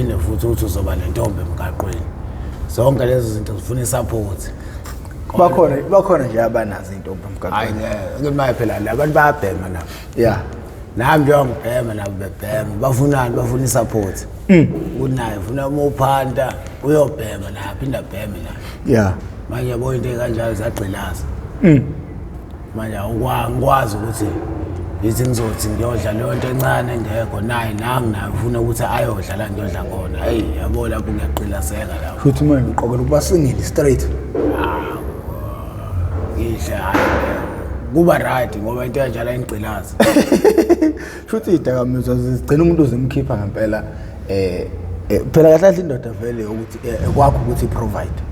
uphinde futhi uthi uzoba nentombi emgaqweni. Zonke lezi zinto zifuna isupport. Bakhona nje abanazo intombi emgaqweni. Hayi ngeke phela labantu bayabhema nabo. Yeah. Nami ngiyongibhema nabo bebhema. Bafunani bafuna isupport. Unayo ufuna uphanda uyobhema naye aphinda bheme naye. Yeah. Manje yabo into kanjalo zagxilaza. Manje ngikwazi ukuthi yithi ngizothi ngiyodla leyo nto encane engekho naye naye ufuna ukuthi ayodla ngiyodla khona. Hey yabo lapho ngiyaqilazeka lapho. Futhi manje ngiqokela ukuba singile straight. Ngihle hayi kuba right ngoba into enjalo ayingcilazi. Futhi idakamizwa zigcina umuntu uzimkhipha ngempela phela kahle indoda vele ukuthi kwakho ukuthi provide.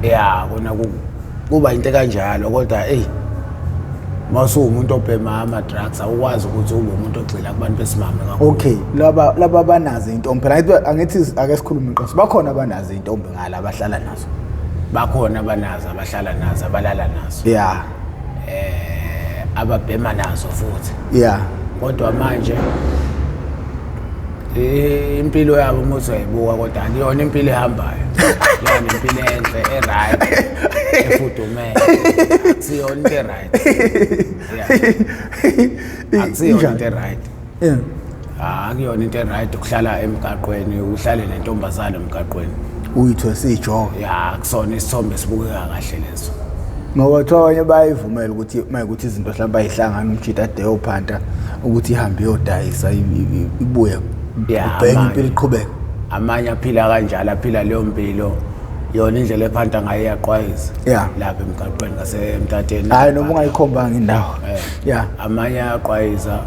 Yeah kona kuba into kanjalo kodwa hey mase umuntu obhema ama drugs awukwazi ukuthi ube umuntu ogxila kubantu besimame kakhulu. Okay laba banazo intombi phela angithi ake sikhulume iqiniso bakhona abanazo intombi ngala abahlala nazo. Bakhona abanazo abahlala nazo abalala nazo. Yeah. Ababhema nazo futhi. Yeah. Kodwa manje impilo yabo umuntu uyayibuka kodwa akuyona impilo ehambayo. Yona impilo enhle eright efudumele. Akusiyona into eright. Yeah. Akusiyona into eright. Yeah. Akuyona into eright ukuhlala emgaqweni uhlale nentombazana emgaqweni. Uyitho sijoka. Yeah, kusona isithombe sibukeka kahle leso. Ngoba thonye bayivumela ukuthi mayikuthi izinto mhlawumbe ayihlangana umjita ade yophanta ukuthi ihambe yodayisa ibuye. Yeah, ubheka impilo iqhubeka. Amanye aphila kanjalo aphila leyo mpilo yona indlela ephanta ngayo yaqwayisa. Yeah. Lapha emgaqweni ngasemtateni. Hayi noma ungayikhombanga indawo. Yeah. Amanye ayaqwayisa.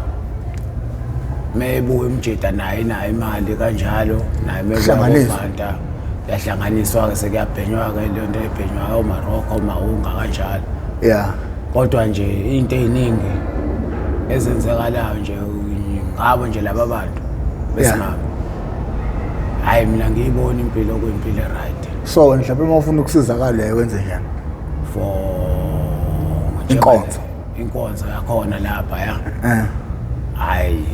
Mebuye umjita naye imali kanjalo naye mebuye yahlanganiswa ke sekuyabhenywa ke le nto ebhenywa eMorocco mawunga kanjalo. Yeah. Kodwa nje into eziningi ezenzekalayo nje ngabo nje laba bantu besimame. Hayi mina ngiyibona impilo kwimpilo right. So mhlawumbe uma ufuna ukusizakala wenze njani? For inkonzo yakhona lapha ya. Hayi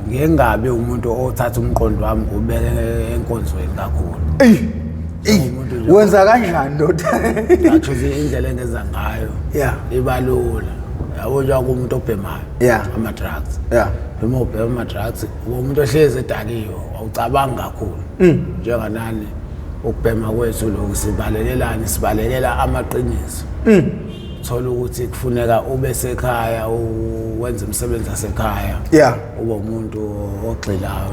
ngingabe umuntu othatha umqondo wami ubeke enkonzweni kakhulu. Wenza kanjani ndoda? Athi indlela engenza ngayo. Yeah. Ibalula. Yabo nje umuntu obhemayo. Yeah. Ama drugs. Yeah. Uma ubhema ama drugs umuntu ohleze edakiyo awucabanga kakhulu. Njenganani ukubhema kwethu lokho sibalekela amaqiniso. Thola ukuthi kufuneka ube sekhaya wenze umsebenzi wasekhaya. Yeah. Ube umuntu ogxilayo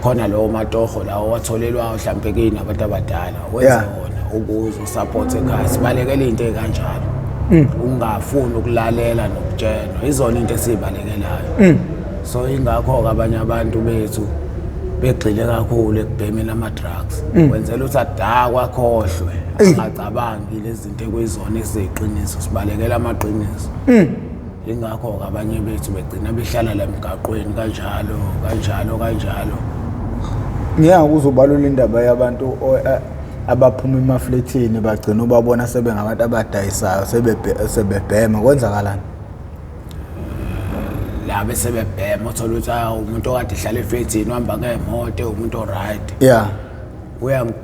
khona lo matoho lawo watholelwa mhlawumbe kini abantu abadala wenze wona ukuze usupport ekhaya sibalekela into ekanjalo. Ungafuni ukulalela nokutshenwa izona into esibalekelayo. So ingakho abanye abantu bethu begxile kakhulu ekubhemeni ama drugs. Wenzela ukuthi adakwa akhohlwe angacabangi lezi zinto ekuyizona eziqiniso sibalekela amaqiniso. Ingakho abanye bethu begcina behlala la emgaqweni kanjalo. Ngiyakuzwa ubalula indaba yabantu abaphuma emafletini bagcina ubabona sebengabantu abadayisayo sebebhema kwenzakalani? La bese bebhema uthola ukuthi umuntu okade ehlala efletini uhamba ngemoto umuntu oright. Yeah.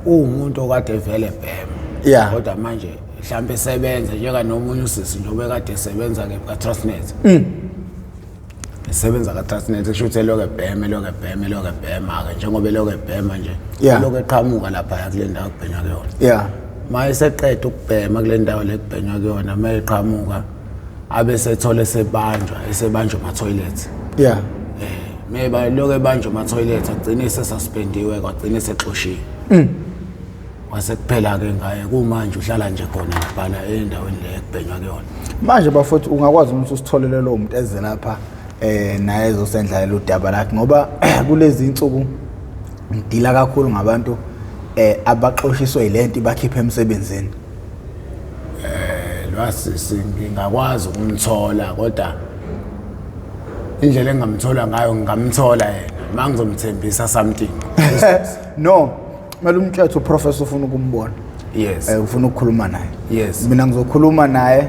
Umuntu okade vele ebhema. Yeah. Kodwa manje mhlambe esebenza njenga nomunye usisi nje obekade esebenza ka Transnet. Esebenza ka Transnet kusho ukuthi lokho ebhema ke njengoba lokho ebhema nje lokho eqhamuka lapha kule ndawo kubhenywa kuyona. Yeah. Maye seqeda ukubhema kule ndawo le kubhenywa kuyona maye eqhamuka abesethola esebanjwa ama toilets. Yeah. Maybe lokho ebanjwa ama toilets agcina esesuspendiwe kwagcina esexoshiwe. Wase kuphela ke ngaye kumanje uhlala nje khona lapha endaweni le kubhenywa kuyona. Manje bafowethu ungakwazi ukuthi usitholele lo muntu eze lapha naye ezosendlalela udaba lakhe ngoba kulezi insuku ngidila kakhulu ngabantu abaxoshiswe ilento bakhipha emsebenzini. Lwasisi ngingakwazi ukumthola kodwa indlela engamthola ngayo ngamthola yena mangizomthembisa something. No, manje umthetho professor ufuna ukumbona. Yes. Ufuna ukukhuluma naye. Yes. Mina ngizokhuluma naye.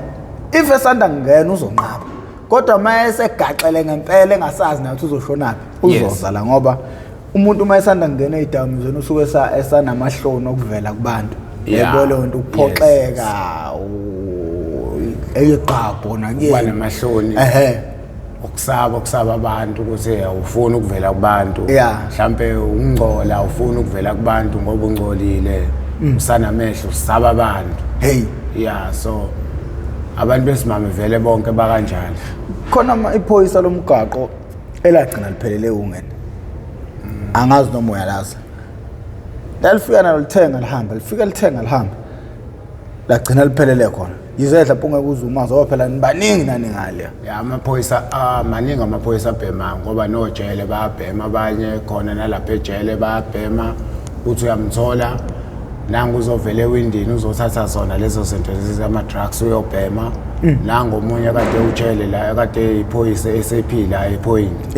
If esanda ngena uzonqaba. Kodwa maye segaxele ngempela engasazi nathi uzoshona phi. uzoza la ngoba umuntu uma esanda kungena ezidakamizweni usuke esanamahloni okuvela kubantu yebo le nto ukuphoxeka eyiqapho nakuyena namahloni ukusaba abantu ukuthi awufuni ukuvela kubantu mhlambe ungcola awufuni ukuvela kubantu ngoba ungcolile usanamehlo usaba abantu so abantu besimame vele bonke bakanjani khona iphoyisa lomgaqo elagcina liphelele ungene angazi noma uyalaza lalifika nalo lithenga lihamba lifika lithenga lihamba lagcina liphelele khona yizedla phunga kuzumaza ngoba phela nibaningi nani ngale amaphoyisa maningi amaphoyisa abhema ngoba nojele bayabhema abanye khona nalapha ejele bayabhema uthi uyamthola nangu uzovela ewindini uzothatha zona lezo zinto zama drugs uyobhema nangu omunye kade ujele la kade iphoyisa SAP la ePoint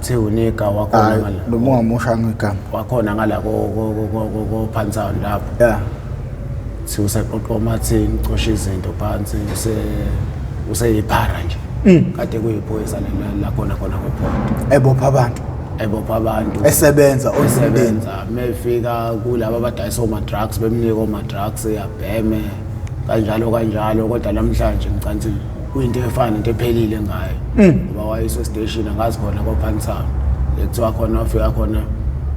thi unika wakhona ngala noma ungamoshanga igama wakhona ngala ko Pantown lapho si useqoqo mathini ucosha izinto phansi useyiphara nje kade kuyiphoyisa la khona kwePoint ebopha abantu esebenza mefika kulabo abadayisa oma drugs bemnika oma drugs yabheme kanjalo kodwa namhlanje ngicanti kuyinto efana into ephelile ngayo ngoba wayiswe station angazi khona koPantown lekuthiwa khona wafika khona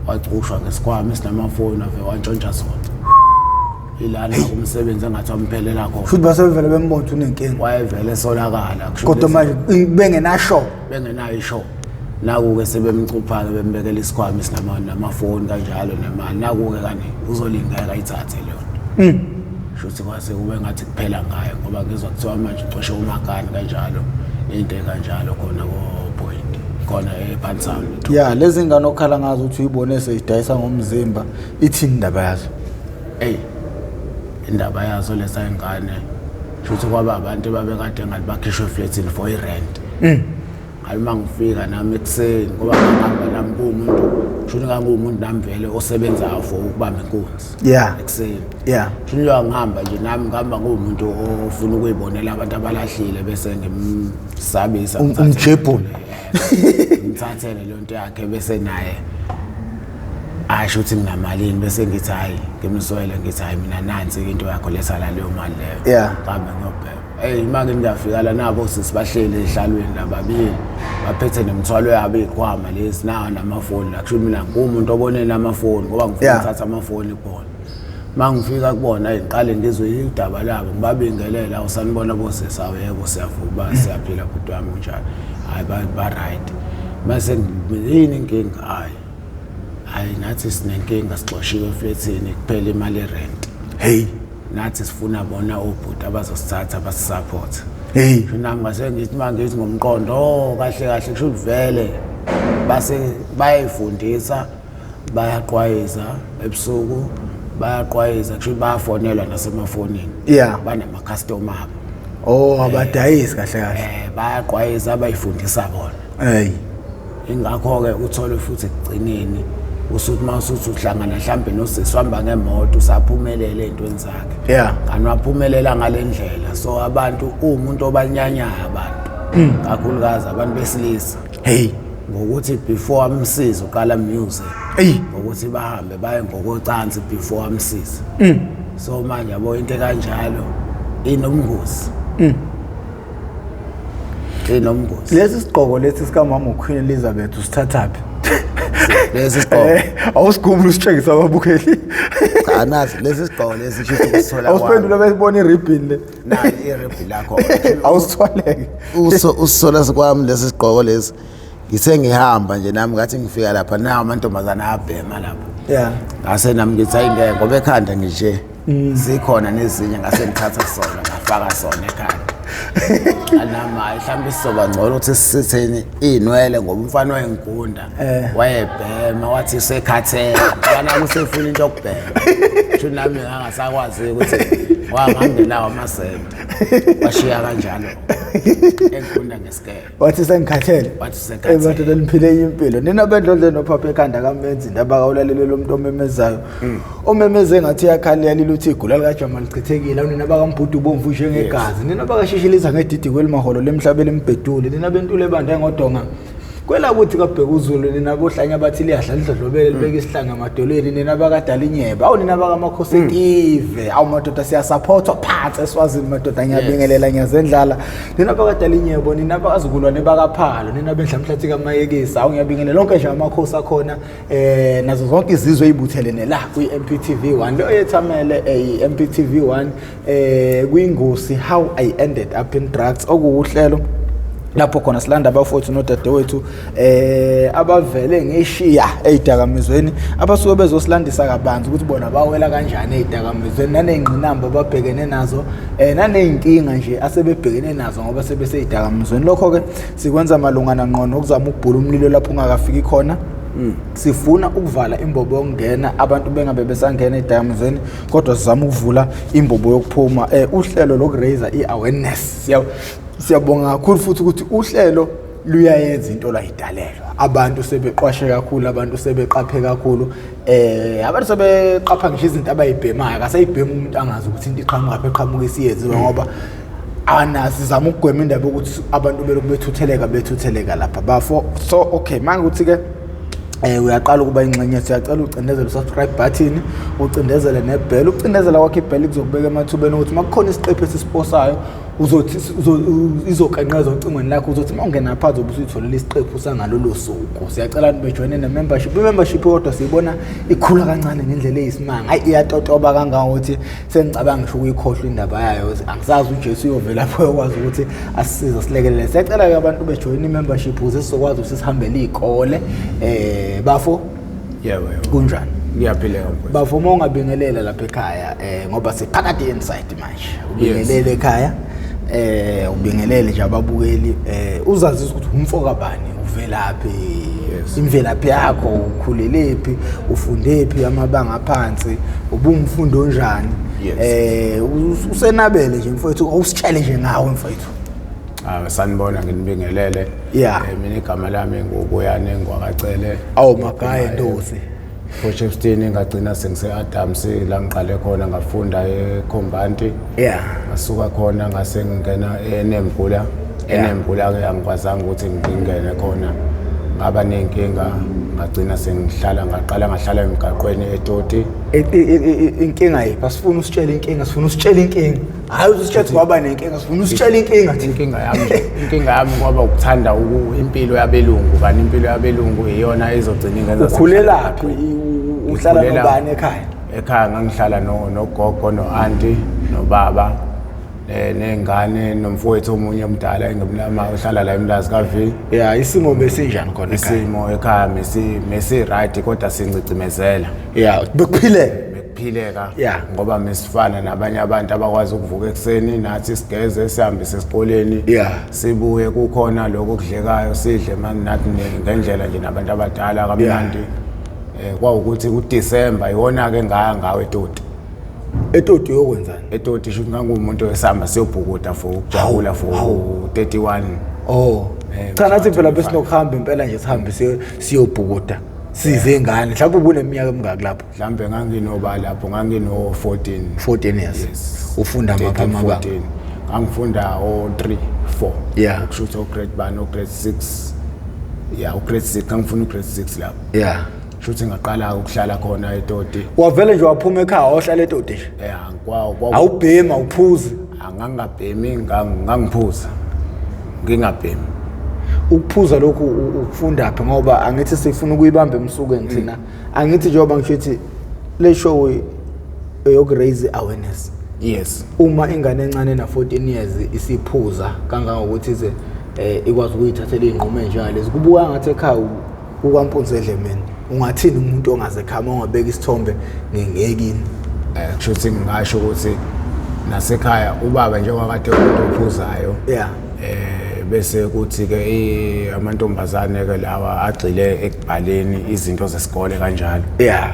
wacushwa ngesikhwama esinamafoni ave wantshontsha sona ilana kumsebenzi engathi wamphelela khona futhi basevele bembona unenkinga wayevele solakala kodwa manje bengenayo ishow naku-ke sebemcupha-ke bembekela isikhwama esinamafoni kanjalo nemali naku-ke kani uzolingeka ayithathe leyo shuthi kwase kube ngathi kuphela ngayo ngoba ngizwa kuthiwa manje ucoshe umakani kanjalo into kanjalo khona ko-Point khona ePantown lezi ngane okhala ngazo ukuthi uyibone seyidayisa ngomzimba ithini indaba yazo indaba yazo lesa ingane shuthi kwaba abantu babekade ngathi bakhishwe eflatini for irent alima ngifika nami ekuseni ngoba ngihamba nami kumuntu shuthi ngangumuntu nami vele osebenzayo for ukubamba inkunzi ekuseni shuthi ngihamba nje nami ngihamba ngumuntu ofuna ukuyibonela abantu abalahlile bese ngimsabisa umjebhula ngithathele le nto yakhe bese naye asho ukuthi nginamalini bese ngithi hayi ngimswele ngithi hayi mina nansi into yakho lesala leyo mali leyo kambe ngiyobheka imake ngiyafika la nabo sisibahlele ehlalweni lababili baphethe nemthwalo yabo ikhwama lezi nawo namafoni la kusho mina ngumuntu obone namafoni ngoba ngifuna ukuthatha amafoni kubona mangifika kubona ngiqale ngizwe idaba labo ngibabingelela usanibona bosesawe yebo siyavuka siyaphila bhuti wami njalo hayi ba right mase yini inkinga hayi nathi sinenkinga sixoshiwe eflatini kuphela imali rent nathi sifuna bona obhuti abazosithatha basisupport nami ngase ngithi mangithi ngomqondo kahle kusho vele base bayifundisa bayaqwayiza ebusuku bayaqwayiza kusho bayafonelwa nasemafonini banama customer abo abadayisi kahle bayaqwayiza abayifundisa bona ingakho ke uthole futhi ekugcineni usuthi mawusuthi uhlangana mhlambe nosisi wahamba ngemoto usaphumelele entweni zakhe kanti waphumelela ngalendlela so abantu umuntu obanyanyayo abantu kakhulukazi abantu besilisa ngokuthi before amsize uqala music ngokuthi bahambe baye ngokocansi before amsize so manje yabo into kanjalo inomngozi lesi sigqoko lesi sikamama uQueen Elizabeth usithathaphi lesi sigqoko awusigubula usitshengisa ababukeli anazi lesi sigqoko lesi shithi kusithola awusiphendula besibona iribbon le nayi iribbon lakho awusithwaleke usola kwami lesi sigqoko lesi ngise ngihamba nje nami ngathi ngifika lapha nawo amantombazana abhema lapho ngase nami ngithi ayingeke ngoba ekhanda ngishe zikhona nezinye ngase ngithatha sona ngafaka sona ekhanda anama mhlambe sizoba ngcono ukuthi sisitheni inwele ngoba umfana wayengikunda wayebhema wathi sekhathela kana kusefuna into yokubhema sho nami ngangasakwazi ukuthi wangangenawo amasenta washiya kanjalo engikunda ngesikele wathi sengikhathele abantu leliphile impilo nina bendlondle nophapha ekhanda kamenzi indaba kawulalele lo muntu omemezayo omemeze ngathi yakhalela liluthi igula lika Jama lichithekile nina bakambhudu bomvu njengegazi nina bakashishiliza ngedidi kwelimaholo lemhlabeni embedule nina bentule bande ngodonga kwela kuthi kabheka uZulu nina bohlanya bathi liyadla lidlodlobele libeka isihlanga emadolweni nina bakadala inyeba awu nina bakamakhosetive awu madoda siyasupportwa phansi eSwazini madoda ngiyabingelela ngiyazendlala nina bakadala inyebo nina bakazukulwane bakaphalo nina benhlamhlathi kamayekisa awu ngiyabingelela lonke nje amakhosi akhona nazo zonke izizwe ezibuthelene la kwi-Mp TV1 lo yethamele i-Mp TV1 kuyingosi how I ended up in drugs okuhlelo lapho khona silanda abafowethu nodadewethu abavele ngeshiya ezidakamizweni abasuke bezosilandisa kabanzi ukuthi bona bawela kanjani ezidakamizweni nanengqinamba babhekene nazo naneyinkinga nje asebebhekene nazo ngoba sebesezidakamizweni lokho ke sikwenza malungana ngqo nokuzama ukubhula umlilo lapho ungakafiki khona sifuna ukuvala imbobo yokungena abantu bengabe besangena ezidakamizweni kodwa sizama ukuvula imbobo yokuphuma uhlelo lokuraise iawareness siyabonga kakhulu futhi ukuthi uhlelo luyayenza into layidalelwa abantu sebeqwashe kakhulu abantu sebeqaphe kakhulu abantu sebeqapha ngisho izinto abayibhemayo akasayibhema umuntu angazi ukuthi into iqhamuka isiyenziwe ngoba sizama ukugwema indaba ukuthi abantu bethutheleka lapha bafo so okay manje ukuthi ke uyaqala ukuba ingxenye siyacela ucindezele subscribe button ucindezele nebell ucindezela wakhe ibell kuzokubeka emathubeni ukuthi makukhona isiqephu esisiposayo uzothi izokanqeza ocingweni lakho uzothi mawungena phansi obusuyitholela isiqephu sangalolo suku siyacela ukuthi bejoine ne-membership i-membership kodwa siyibona ikhula kancane ngendlela eyisimanga hayi iyatotoba kangaka ukuthi sengicabanga ngisho ukuyikhohlwa indaba yayo angisazi uJesu uyovela lapho uyakwazi ukuthi asisize silekelele siyacela ke abantu bejoine i-membership ukuze sizokwazi ukuthi sihambele izikole bafo yebo kunjani ngiyaphileka bafo ungabingelela lapha ekhaya ngoba siphakathi inside manje ubingelele ekhaya ubingelele nje ababukeli uzazi ukuthi umfoka bani uvelaphi imvelaphi yakho ukhulelephi ufundephi amabanga aphansi ubumfundo onjani usenabele nje mfowethu awusitshele nje ngawe mfowethu sanibona nginibingelele mina igama lami ngokuyane ngwakacele awu magaya Ndosi Potchefstroom ngagcina sengise-Adams la ngiqale khona ngafunda eKhombanti ngasuka khona ngase ngingena eNembula ke angikwazanga ukuthi ngingene khona ngaba nenkinga ngagcina ngaqala ngahlala emgwaqeni eToti inkinga yiphi asifuna usitshela inkinga sifuna usitshela inkinga hayi usitshela waba nenkinga sifuna usitshela inkinga yami ngoba ukuthanda impilo yabelungu kanti impilo yabelungu iyona ezogcina ingenza ukhulelaphi uhlala nobani ekhaya ngangihlala nogogo no-auntie nobaba nengane nomfowethu omunye omdala engimlama uhlala la eMlazi kaV isimo besinjani khona ekhaya isimo ekhaya mesi right kodwa sincicimezela bekuphileka ngoba mesifana nabanye abantu abakwazi ukuvuka ekseni nathi sigeze sihambe sesikoleni sibuye kukhona lokho kudlekayo sidle manje nathi ngendlela nje nabantu abadala kamnandi kwawukuthi uDisemba iwona ke ngawe eToti yokwenzani eToti sho ngangumuntu esihamba siyobhukuda for ukujabula for 31 cha nathi phela besinokuhamba impela nje sihambe siyobhukuda size ngane mhlawumbe ubuneminyaka emingaki lapho mhlambe nganginoba lapho ngangino 14 years ufunda mapha amabanga ngangifunda o3 4 ukushuthi grade 1 grade 6 grade 6 ngangifuna grade 6 lapho shuthi ngaqala ukuhlala khona eToti wavele nje waphuma ekhaya wahlala eToti nje awubhema uphuza angangabhemi ngangiphuza ngingabhemi ukuphuza lokhu ukufunda phi ngoba angithi sifuna ukuyibamba emsuke ngithina angithi njengoba ngishithi le show yoku-raise awareness uma ingane encane na 14 years isiphuza kangangokuthi ize ikwazi ukuyithathela iy'nqumo enjalo kubuka ngathi ekhaya ukwampunza edlemeni ungathini umuntu ongazekhama ongabeka isithombe ngengekini kushuthi ngingasho ukuthi nasekhaya ubaba njengoba kade umuntu ophuzayo bese kuthi ke amantombazane ke lawa agcile ekubhaleni izinto zesikole kanjalo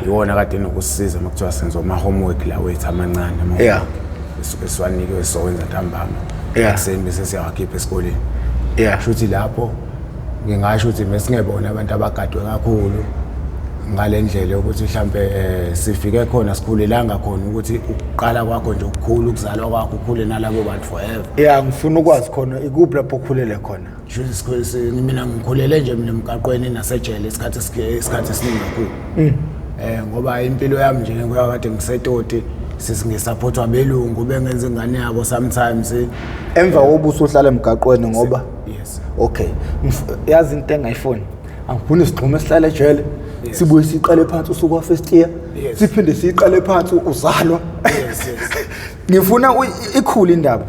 iwona kade nokusisiza makuthiwa senza ama homework la wethu amancane esuke siwanikiwe sowenza ntambama ekseni bese siyawakhipha esikoleni shuthi lapho ngingasho ukuthi mesingebona abantu abagadwe kakhulu ngalendlela ukuthi mhlambe sifike khona sikhulelanga khona ukuthi ukuqala kwakho nje ukukhulu ukuzalwa kwakho ukhule nalabo bantu forever. Yeah, ngifuna ukwazi khona ikuphi lapho ukhulele khona. Mina ngikhulele nje mina Emgwaqeni nasejele isikhathi esiningi kakhulu. Ngoba impilo yami nje ngiyakade ngisetoti sisingesupportwa belungu bengenza ingane yabo sometimes. Emva kobuso uhlala Emgwaqeni ngoba yes. Okay. Yazi into engayifoni. Angifuni sigxume sihlale ejele. Sibuye siqale phansi usuka first year. Siphinde siqale phansi uzalwa. Yes. Ngifuna ikhulu indaba.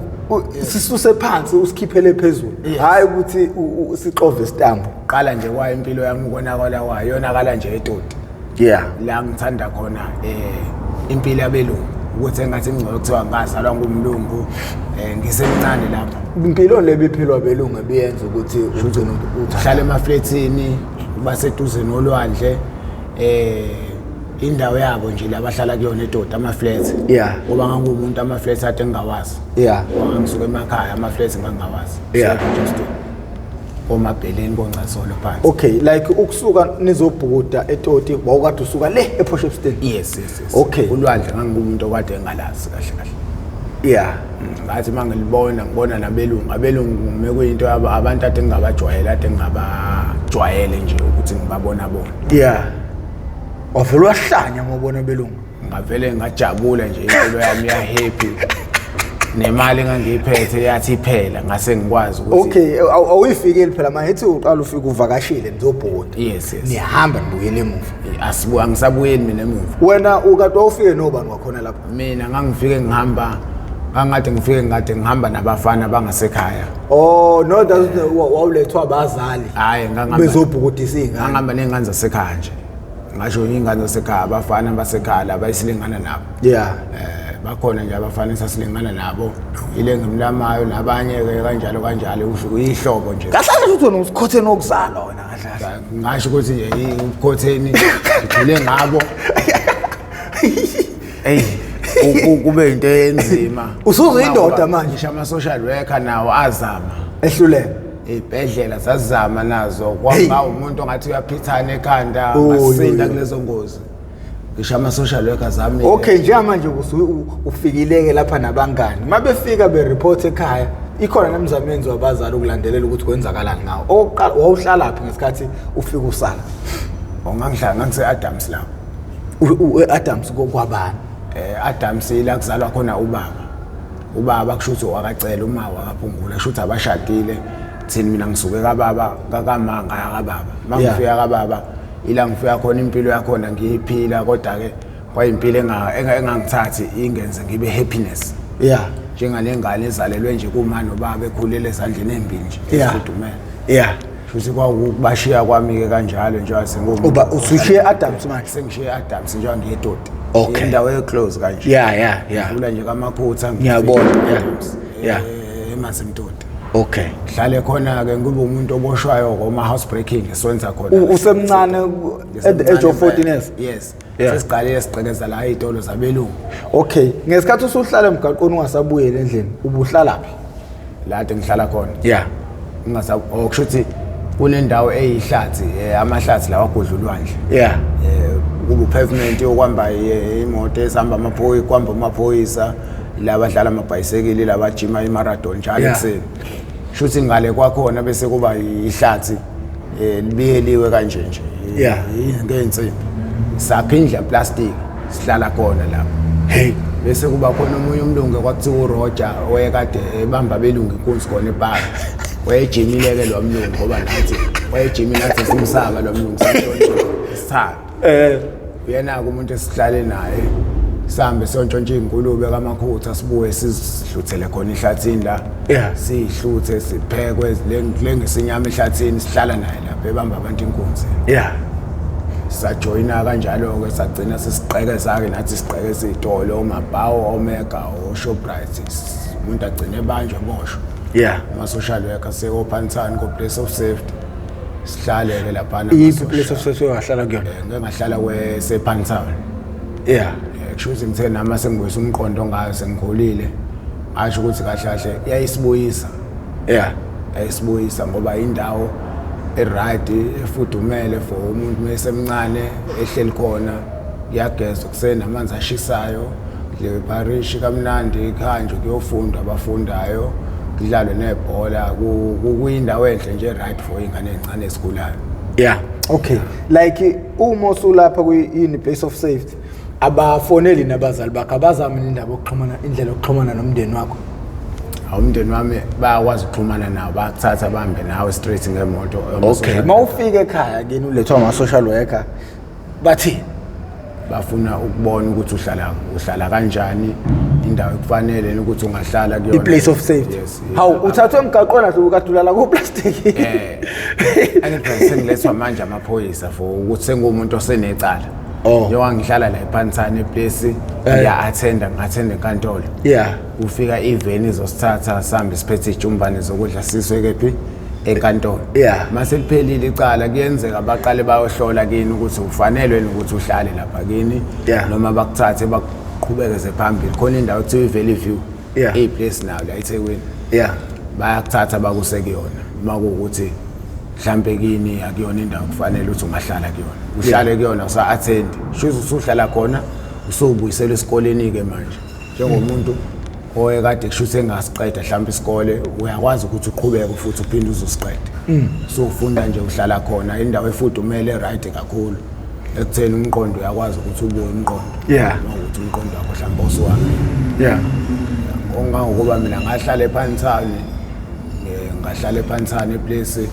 Sisuse phansi usikhiphele phezulu. Hayi ukuthi sixove istambu. Qala nje kwa impilo yami ukonakala kwayo yonakala nje etoti. Yeah. La ngithanda khona impilo yabelungu ukuthi engathi ngcono kuthiwa ngazalwa ngumlungu ngisemncane lapha. Impilo lebiphilwa belungu ebiyenza ukuthi ugcine uhlala emafletini baseduze nolwandle indawo yabo nje labahlala kuyona etoti ama-flats. Yeah. Ngoba ngangumuntu ama-flats ade ngingawazi. Yeah. Ngisuka emakhaya ama-flats ngangawazi. Yeah. Just omabheleni konqasolo phansi. Okay, like ukusuka nizobhukuda etoti wawukade usuka le ePortshepstone. Yes. Okay. Ulwandle ngangumuntu okade engalazi kahle. Yeah. Ngathi ngibona nabelungu mekuyinto abantu ade ngingabajwayele nje ukuthi ngibabona bona. Yeah. Wavele wahlanya ngobona belungu. Ngavele ngajabula nje impilo yami ya happy. Nemali engangiyiphethe yathi iphela ngase ngikwazi ukuthi okay awuyifikeli phela manje ethi uqala ufika uvakashile nizobhuda. Yes. Nihamba nibuyele emuva. Angisabuyeli mina emuva. Wena ukade ufike nobani wakhona lapha? Mina ngangifike ngihamba nabafana bangasekhaya. Oh no, that's wawulethwa abazali. Hayi ngangihamba bezobhukudisa izingane. Ngihamba nezingane zasekhaya nje. Ngasho izingane zasekhaya abafana basekhaya labayisilingana nabo. Yeah. Bakhona nje abafana sasilingana nabo ile ngimlamayo nabanye ke kanjalo usho uyihlobo nje kahle ukuthi usikhotheni okuzalwa wena kahle ngasho ukuthi nje ukhotheni ngithule ngabo kube into enzima usuze indoda manje ngisho ama social worker nawo azama ehlulele ibhedlela sazama nazo kwanga umuntu ongathi uyaphithana ekhanda ngasinda kulezo ngozi ngisho ama social workers ami. Okay, njengamanje ufikileke lapha nabangani mabefika bereport ekhaya ikhona nemizamenzo wabazali ukulandelela ukuthi kwenzakalani ngawo. Oqala wawuhlala laphi ngesikhathi ufika usala? Ongangihlala ngise Adams lapho. Adams kwabani? Adams ila kuzalwa khona ubaba kushuthi wakacela uma wakaphungula kushuthi abashadile thini mina ngisuke kababa kakamanga yakababa mangifika kababa ila ngifika khona impilo yakhona ngiyiphila kodwa ke kwayimpilo engangithathi ingenze ngibe happiness. Yeah. Njengalengane ezalelwe nje kuma nobaba ekhulele ezandleni ezimbi nje efudumele. Yeah. Futhi kwakubashiya kwami ke kanjalo nje wasengomuntu. Uba usushiye Adams manje? Sengishiye Adams nje ngiyedoti. Okay. Indawo eclose kanje. Yeah. Ula nje kamaphutha ngiyabona. Yeah. Emasimtoti. Okay. Hlale khona ke ngube umuntu oboshwayo ngoma housebreaking eswenza khona. Usemncane at the age of 14 years. Yes. Sesiqale siqhekeza la izitolo zabelungu. Okay. Ngesikhathi usuhlala Emgwaqeni ungasabuyeli endlini ubuhlalaphi? La ade ngihlala khona. Yeah. Okushuthi kunendawo eyihlathi amahlathi lawa agudlulwandle. Yeah. Kubu pavement yokwamba imoto esihamba amaphoyisa labadlala amabhayisekili labajima imarathon njalo ekseni. Shuthi ngale kwakhona bese kuba ihlathi libiyeliwe kanje nje. Yeah. Ngeensimbi. Saphindla plastic sihlala khona lapho. Hey, bese kuba khona omunye umlungu kwakuthiwa uRoger oyekade ebamba belungu inkunzi khona eParis. Wayejimile ke lo mlungu ngoba nathi wayejimile nathi simsaba lo mlungu santshontsho isithaba. Uyena umuntu esihlale naye sihambe sontshontshe ingulube kamakhutha sibuye sizihluthele khona ehlathini la. Sihluthe siphekwe lengisinyama ehlathini sihlala naye lapha ebamba abantu inkunzi. Sajoyina kanjalo ke sagcina sesiqhekeza ke nathi siqhekeza izitolo omabhawo omega oShoprite umuntu agcine ebanjwe boshwe. Ama social worker seophanthani ko place of safety sihlale ke lapha na place of safety wahlala kuyona ngahlala kweSephanthani. Kushuthi ngithe nama sengibuyisa umqondo ngayo sengikhulile asho ukuthi kahle yayisibuyisa. Yayisibuyisa ngoba indawo right efudumele for umuntu mesemncane ehleli khona yageza kusena amanzi ashisayo le parish kamnandi ikhanjwe kuyofunda abafundayo kudlalwe nebhola kuyindawo enhle nje right for ingane ezincane esikhulayo. Yeah, okay. Like uma usulapha kwi place of safety abafoneli nabazali bakhe abazama indaba yokuxhumana indlela yokuxhumana nomndeni wakho. Umndeni wami bayakwazi ukuxhumana nabo bakuthatha bahambe nawe straight ngemoto. Okay, mawufika ekhaya kini ulethwa ama social worker bathi bafuna ukubona ukuthi uhlala kanjani indawo ekufanele ukuthi ungahlala kuyona i-place of safety. Yes. Hawu uthathwe emgaqweni ahle ukadulala ku plastic. Angiphela sengilethwa manje amaphoyisa for ukuthi sengumuntu osenecala. Njengoba ngihlala la ePantsane eplace ngathenda enkantolo. Yeah. Ufika iveni izosithatha sihambe siphethe ijumbane zokudla siswe kephi enkantolo. Yeah. Mase liphelile icala kuyenzeka baqale bayohlola kini ukuthi ufanelwe ukuthi uhlale lapha kini noma bakuthathe baqhubekeze phambili khona indawo ekuthiwa iValley View iplace nayo la eThekwini. Yeah. Bayakuthatha bakuse kuyona makuwukuthi mhlambe kini akuyona indawo kufanele ukuthi ungahlala kuyona uhlale kuyona usa attend shuthi usuhlala khona usubuyisela esikoleni ke manje njengomuntu oyekade kushuthi engasiqeda mhlambe isikole uyakwazi ukuthi uqhubeke futhi uphinde uzosiqeda so ufunda nje uhlala khona indawo efudumele right kakhulu ekutheni umqondo uyakwazi ukuthi ubuye umqondo ukuthi umqondo wakho mhlambe usuhambe ongangokuba mina ngahlala ePantsane ngahlala ePantsane eplace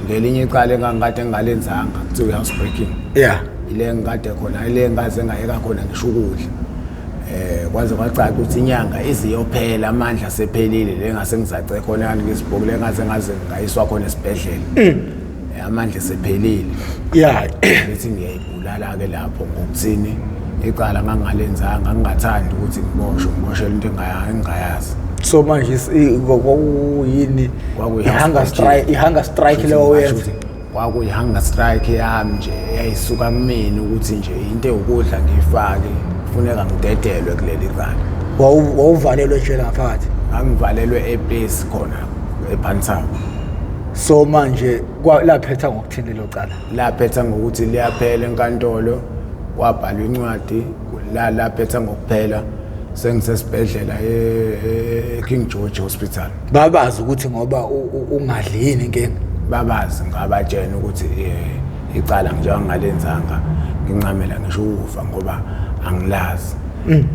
ngelinye icala engangikade ngalenzanga kuthiwa house breaking ile ngikade khona ile ngaze ngayeka khona ngisho ukudla kwaze kwacaca ukuthi inyanga iziyophela amandla sephelile le ngase ngizace khona yani ngisibhuku le ngaze ngayiswa khona esibhedlela amandla sephelile bethi ngiyayibulala ke lapho ngokuthini icala ngangalenzanga ngingathandi ukuthi ngiboshwe into engayazi. So manje kwakuyini i-hunger strike leyo wenza kwakuyi-hunger strike yami nje yayisuka kumina ukuthi nje into eyokudla ngiyifake kufuneka ngidedelwe kuleli cala. Wawuvalelwe ejele ngaphakathi? Angivalelwe eplace khona ePantsane. So manje laphetha ngokuthini lo cala? Laphetha ngokuthi liyaphela enkantolo kwabhalwa incwadi laphetha ngokuphela sengisesibhedlela eKing George Hospital. Babazi ukuthi ngoba ungadlini inkinga? Babazi ngabatshena ukuthi icala njengalenzanga ngincamela ngisho ufa ngoba angilazi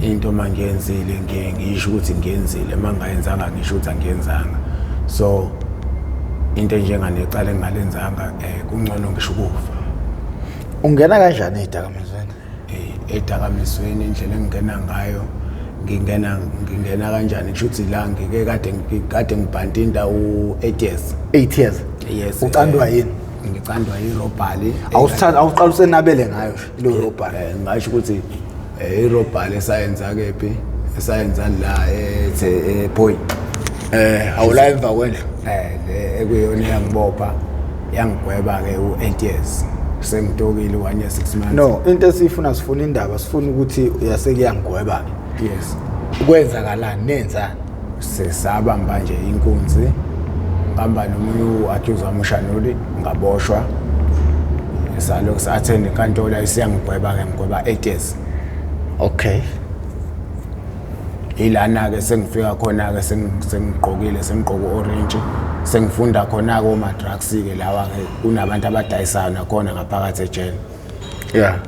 into mangiyenzile ngisho ukuthi ngiyenzile mangayenzanga ngisho ukuthi angiyenzanga so into njenganecala engalenzanga kungcono ngisho ukufa. Ungena kanjani edakamizweni? Edakamizweni indlela engingena ngayo ngingena kanjani kushuthi la ngike kade ngibhanta indawo 8 years. 8 years? Yes. Ucandwa yini? Ngicandwa irobhali. Awuqala usenabele ngayo lo robhali? Ngisho ukuthi irobhali esayenza kephi esayenza la ePoint. Awula emva kwendlu? Ekuyona yangibopha yangigweba ke u8 years. Sengitokile 1 year 6 months. No, into esifuna sifuna indaba sifuna ukuthi uyasekuyangigweba. Yes. Kwenzakalani nenza? Sesabamba nje inkunzi. Ngihamba nomunye u-accuse wamushanuli ngaboshwa. Esalokhu sa-attend enkantolo isiyangigweba ke ngigweba 8 years. Okay. Ilana ke sengifika khona ke sengigqokile sengigqoka orange sengifunda khona ke oma drugs ke lawa ke kunabantu abadayisana khona ngaphakathi ejele.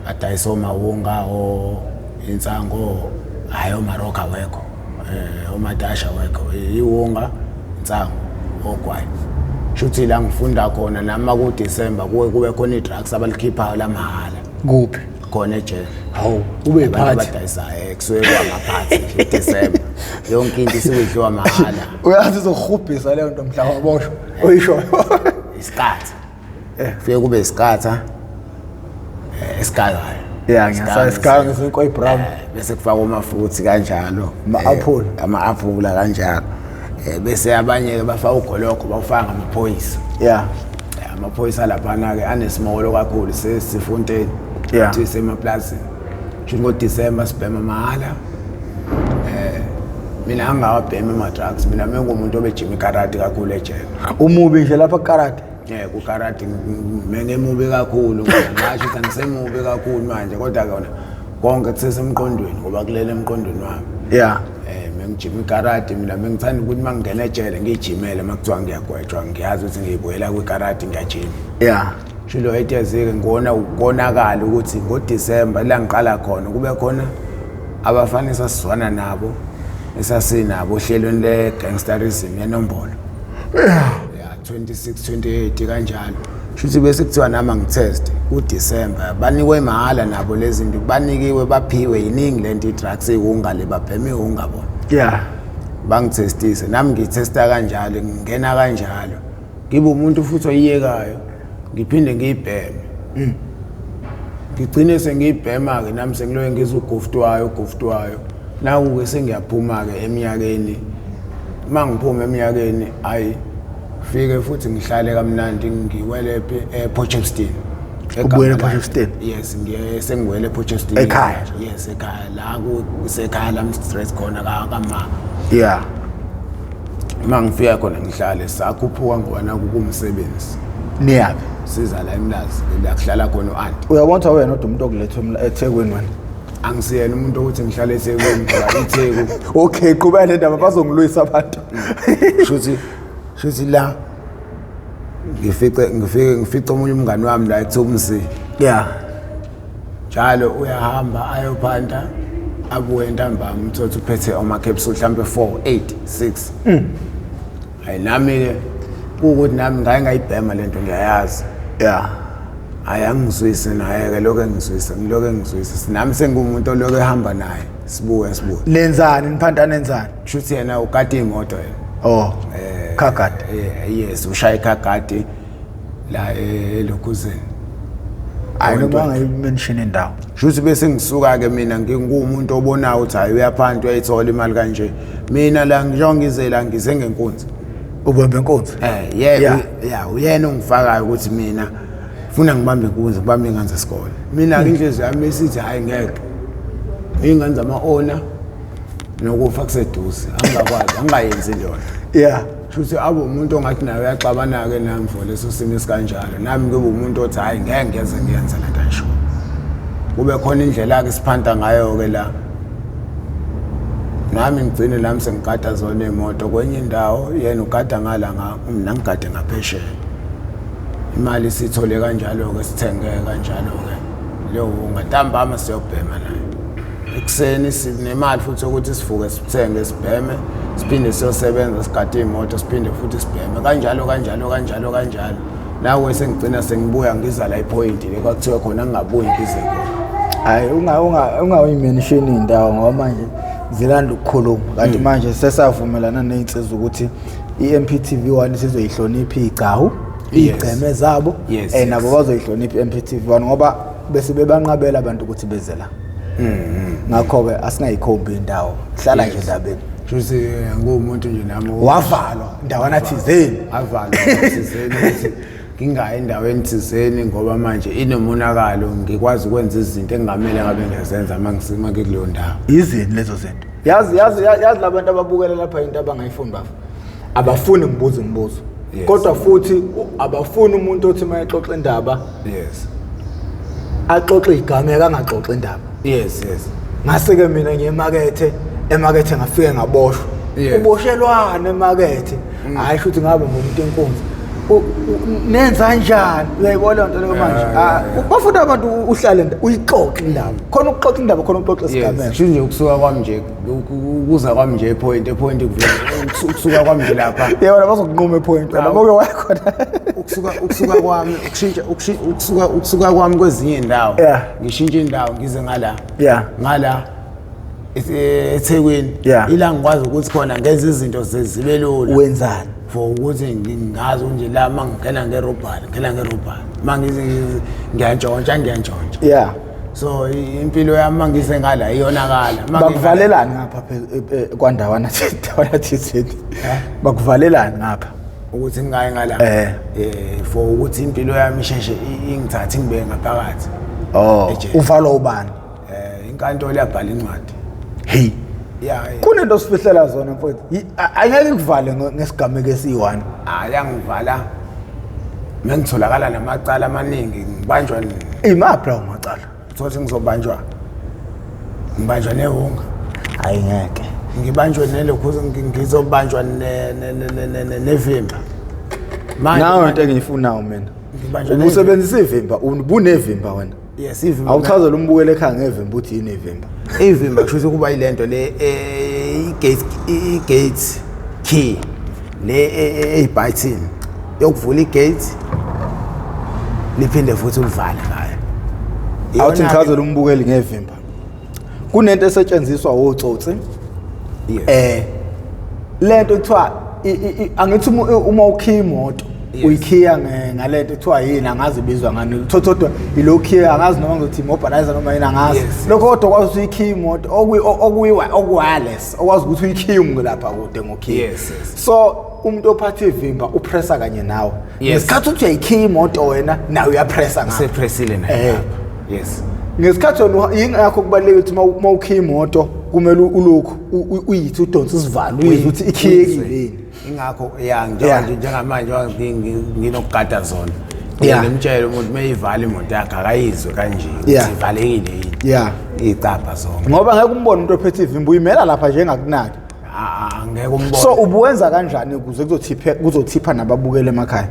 Adayisa omawunga insango hayo maroka wekho omadasha wekho iwunga insango ogwayi shuthi la ngifunda khona nama ku December kube khona i-drugs abalikhiphayo la mahala. Kuphi? Khona ejele. Hawu ube phathi abadayisa kusuke kwamaphathi December yonke into isiwedliwa mahala. Uyazi uzokhubhisa leyo nto mhla waboshwa oyisho isikhatha fike kube isikhatha esikalayo ngiyasayisikanga ngesinkoyi brown bese kufaka amafuthi kanjalo ama-aphula kanjalo bese abanye ke bafaka ugolokho bawufaka amaphoyisa amaphoyisa laphana ke anesimolo kakhulu sesifonteni kuthi semaplazini ngisho ngoDecember sibhema mahala mina angawabhema ama drugs mina mengumuntu obejima ikarate kakhulu ejele. Umubi nje lapha karate? kukarate ngemubi kakhulu ngisho ukuthi angisemubi kakhulu manje kodwa kona konke kusesemqondweni ngoba kulele emqondweni wami. Yeah. Mengijima ikarate mina bengithanda ukuthi mangingena ejele ngijimele makuthiwa ngiyagwetshwa ngiyazi ukuthi ngiyibuyela kwikarate ngiyajima. Yeah. Shilo 8 years ke ngona ukonakala ukuthi ngoDisemba la ngiqala khona kube khona abafana esasizwana nabo esasinabo ohlelweni le gangsterism yenombolo. Yeah 26 28 kanjalo. Shuthi bese kuthiwa nama ngitest kuDisemba banikwe mahala nabo lezi zinto banikiwe baphiwe yiningi lento idrugs ekungale bapheme ungabona. Yeah. Bangitestise nami ngitesta kanjalo ngingena kanjalo. Ngibe umuntu futhi oyiyekayo ngiphinde ngiyibheme. Ngigcine sengiyibhema ke nami sengiloye ngizuguftwayo naku ke sengiyaphuma ke eminyakeni mangiphuma eminyakeni ayi fike futhi ngihlale kamnandi ngiwele ePorchester. Ubuyele ePorchester? Yes ngiye sengiwele ePorchester. Ekhaya? Yes ekhaya la kusekhaya la stress khona kaMama. Yeah. Mangifika khona ngihlale sakhuphuka ngoba naku kumsebenzi. Niyabe Siza la eMlazi la kuhlala khona uAnti. Uyabona wena umuntu okulethwa eThekwini wena. Angisiyena umuntu ukuthi ngihlale eThekwini ngoba iTheku. Okay qhubeka le ndaba bazongilwisa abantu. Shuthi la ngifice omunye umngani wami la eThomsi. Yeah. Njalo uyahamba ayophanda abuye ntambama umthothi uphethe ama capsule mhlambe 4 8 6. Hayi nami ke ukuthi nami ngayibhema lento ngiyayazi. Yeah. Ayangizwise naye ke lokho engizwisa nami sengumuntu oloko ehamba naye sibuye. Nenzani niphanda nenzani? Shuthi yena ukade imoto yena. Oh. Khagade. Yes ushaya ikhagade la eLokuzeni. Ayinoma ngayimention indawo. Shuthi bese ngisuka ke mina ngingumuntu obonayo ukuthi hayi uyaphanda uyayithola imali kanje. Mina la ngizongizela ngize ngenkunzi. Ubambe inkunzi? Uyena ongifakayo ukuthi mina ufuna ngibambe inkunzi ngibambe ingane zesikole. Mina ke inhliziyo yami esithi hayi ngeke. Ingane zama-owner nokufa kuseduze angayenzi lona. Yeah. Shuthi abo umuntu ongathi naye uyaxabana ke nami for leso simo esikanjalo nami kube umuntu othi hayi ngeke ngeze ngiyenze la kanjalo. Kube khona indlela ke siphanda ngayo ke la. Nami ngigcine nami sengigada zona imoto kwenye indawo yena ugada ngala mina ngigade ngaphesheya. Imali sithole kanjalo ke sithenge kanjalo ke. Lo ungantambama siyobhema naye. Ekseni sinemali futhi ukuthi sivuke sithenge sibheme siphinde siyosebenza sigade imoto siphinde futhi sibheme kanjalo. Nawe sengigcina sengibuya ngiza la ipoint le kwakuthiwa khona ngingabuyi ngize khona. Hayi ungayimention indawo ngoba manje zilanda ukukhuluma kanti manje sesavumelana nezinsizwa ukuthi iMp TV1 sizoyihlonipha igcawu igceme zabo nabo bazoyihlonipha iMp TV1 ngoba bese bebanqabela abantu ukuthi beze la. Ngakho ke asingayikhombi indawo hlala nje ndabeni. Shuthi ngumuntu nje nami wavalwa ndawana thizeni avalwa thizeni ukuthi ngingayi endaweni thizeni ngoba manje inomonakalo ngikwazi ukwenza izinto engamele ngabe ngiyazenza mangisima ke kuleyo ndawo. Izini lezo zinto. Yazi labantu ababukela lapha into abangayifuni bafo. Abafuni ngibuze imibuzo. Kodwa futhi abafuni umuntu othi mayexoxa indaba. Yes. Axoxe igama engaxoxa indaba. Yes. Ngase ke mina ngemakethe ngafike ngaboshwa. Uboshelwana emakethe. Hayi futhi ngabe umuntu enkonzo. Nenza kanjani uyayibona into leyo manje bafuna abantu uhlale uyixoxe indaba khona ukuxoxa indaba khona ukuxoxa isigameko sho nje ukusuka kwami nje ukuza kwami nje point kuvela ukusuka kwami nje lapha yena bazokunquma epoint la ngoke wakhona ukusuka kwami ukusuka kwami kwezinye indawo ngishintshe indawo ngize ngala eThekwini ila ngikwazi ukuthi khona ngenza izinto zibe lula wenzani for ukuthi ngingazi nje la mangena ngerobhani mangize ngiyantshontsha so impilo yami mangize ngala iyonakala bakuvalelani ngapha kwandawana thizeni bakuvalelani ngapha ukuthi ngingayi ngala for ukuthi impilo yami isheshe ingithathe ngibe ngaphakathi uvalwa ubani inkantolo yabhala incwadi hey kunento sifihlela zona mfowethu angeke ngivale ngesigameko esi1 ayangivala mengitholakala namacala amaningi ngibanjwa imaphi lawo macala uthi ngizobanjwa nehunga hayi ngeke ngibanjwe nelokhu ngizobanjwa nevimba manje nawe into engiyifunayo mina ubusebenzisa ivimba ubunevimba wena yes ivimba awuchazela umbukele ekhaya ngevimba uthi yini ivimba ivimba kusho kuba ilento le i-gate key le eyibhathini yokuvula igate liphinde futhi ulivale ngayo awuthi ngichazela umbukeli ngevimba kunento esetshenziswa otsotsi lento kuthiwa angithi uma ukhiya imoto uyikhiya ngalento kuthiwa yini angazi ibizwa ngani thothodwa ilokhiya angazi noma ngizothi imobanizer noma yini angazi lokho kodwa kwazi ukuthi ikhiya imoto okuwireless okwazi ukuthi uyikhiye lapha kude ngokhiya so umuntu ophatha ivimba upressa kanye nawe ngesikhathi uthi uyayikhiya imoto wena nawe uyapressa ngayo sepressile nayo yes ngesikhathi yingakho kubalulekile ukuthi uma ukhiya imoto kumele ulokhu uyithi udonsa isivalo uyithi ukuthi ikhiyekile ingakho njengamanje nginokugada zona ngimtshela umuntu mayivala imoto yakhe akayizwe kanje ivalekile yini icapha zona ngoba ngeke umbone umuntu ophethe ivimba uyimela lapha njengakunaki angeke umbone so ubuwenza kanjani ukuze kuzothipha nababukele emakhaya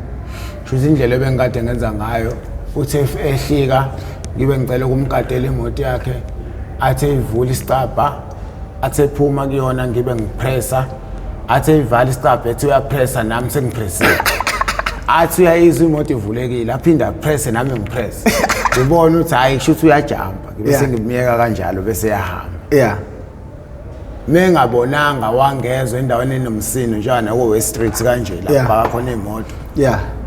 shuthi indlela ebengikade ngenza ngayo uthi ehlika ngibe ngicela ukumkadela imoto yakhe athe ivula isicabha athe phuma kuyona ngibe ngipressa athe ivala isicabha ethi uyapressa nami sengipressile athi uyayizwa imoto ivulekile aphinda presse nami ngipressa ngibona ukuthi hayi kusho ukuthi uyajamba ngibe sengimiyeka kanjalo bese yahamba mengabonanga wangezwe endaweni enomsino njana ku-West Street kanje lapha khona imoto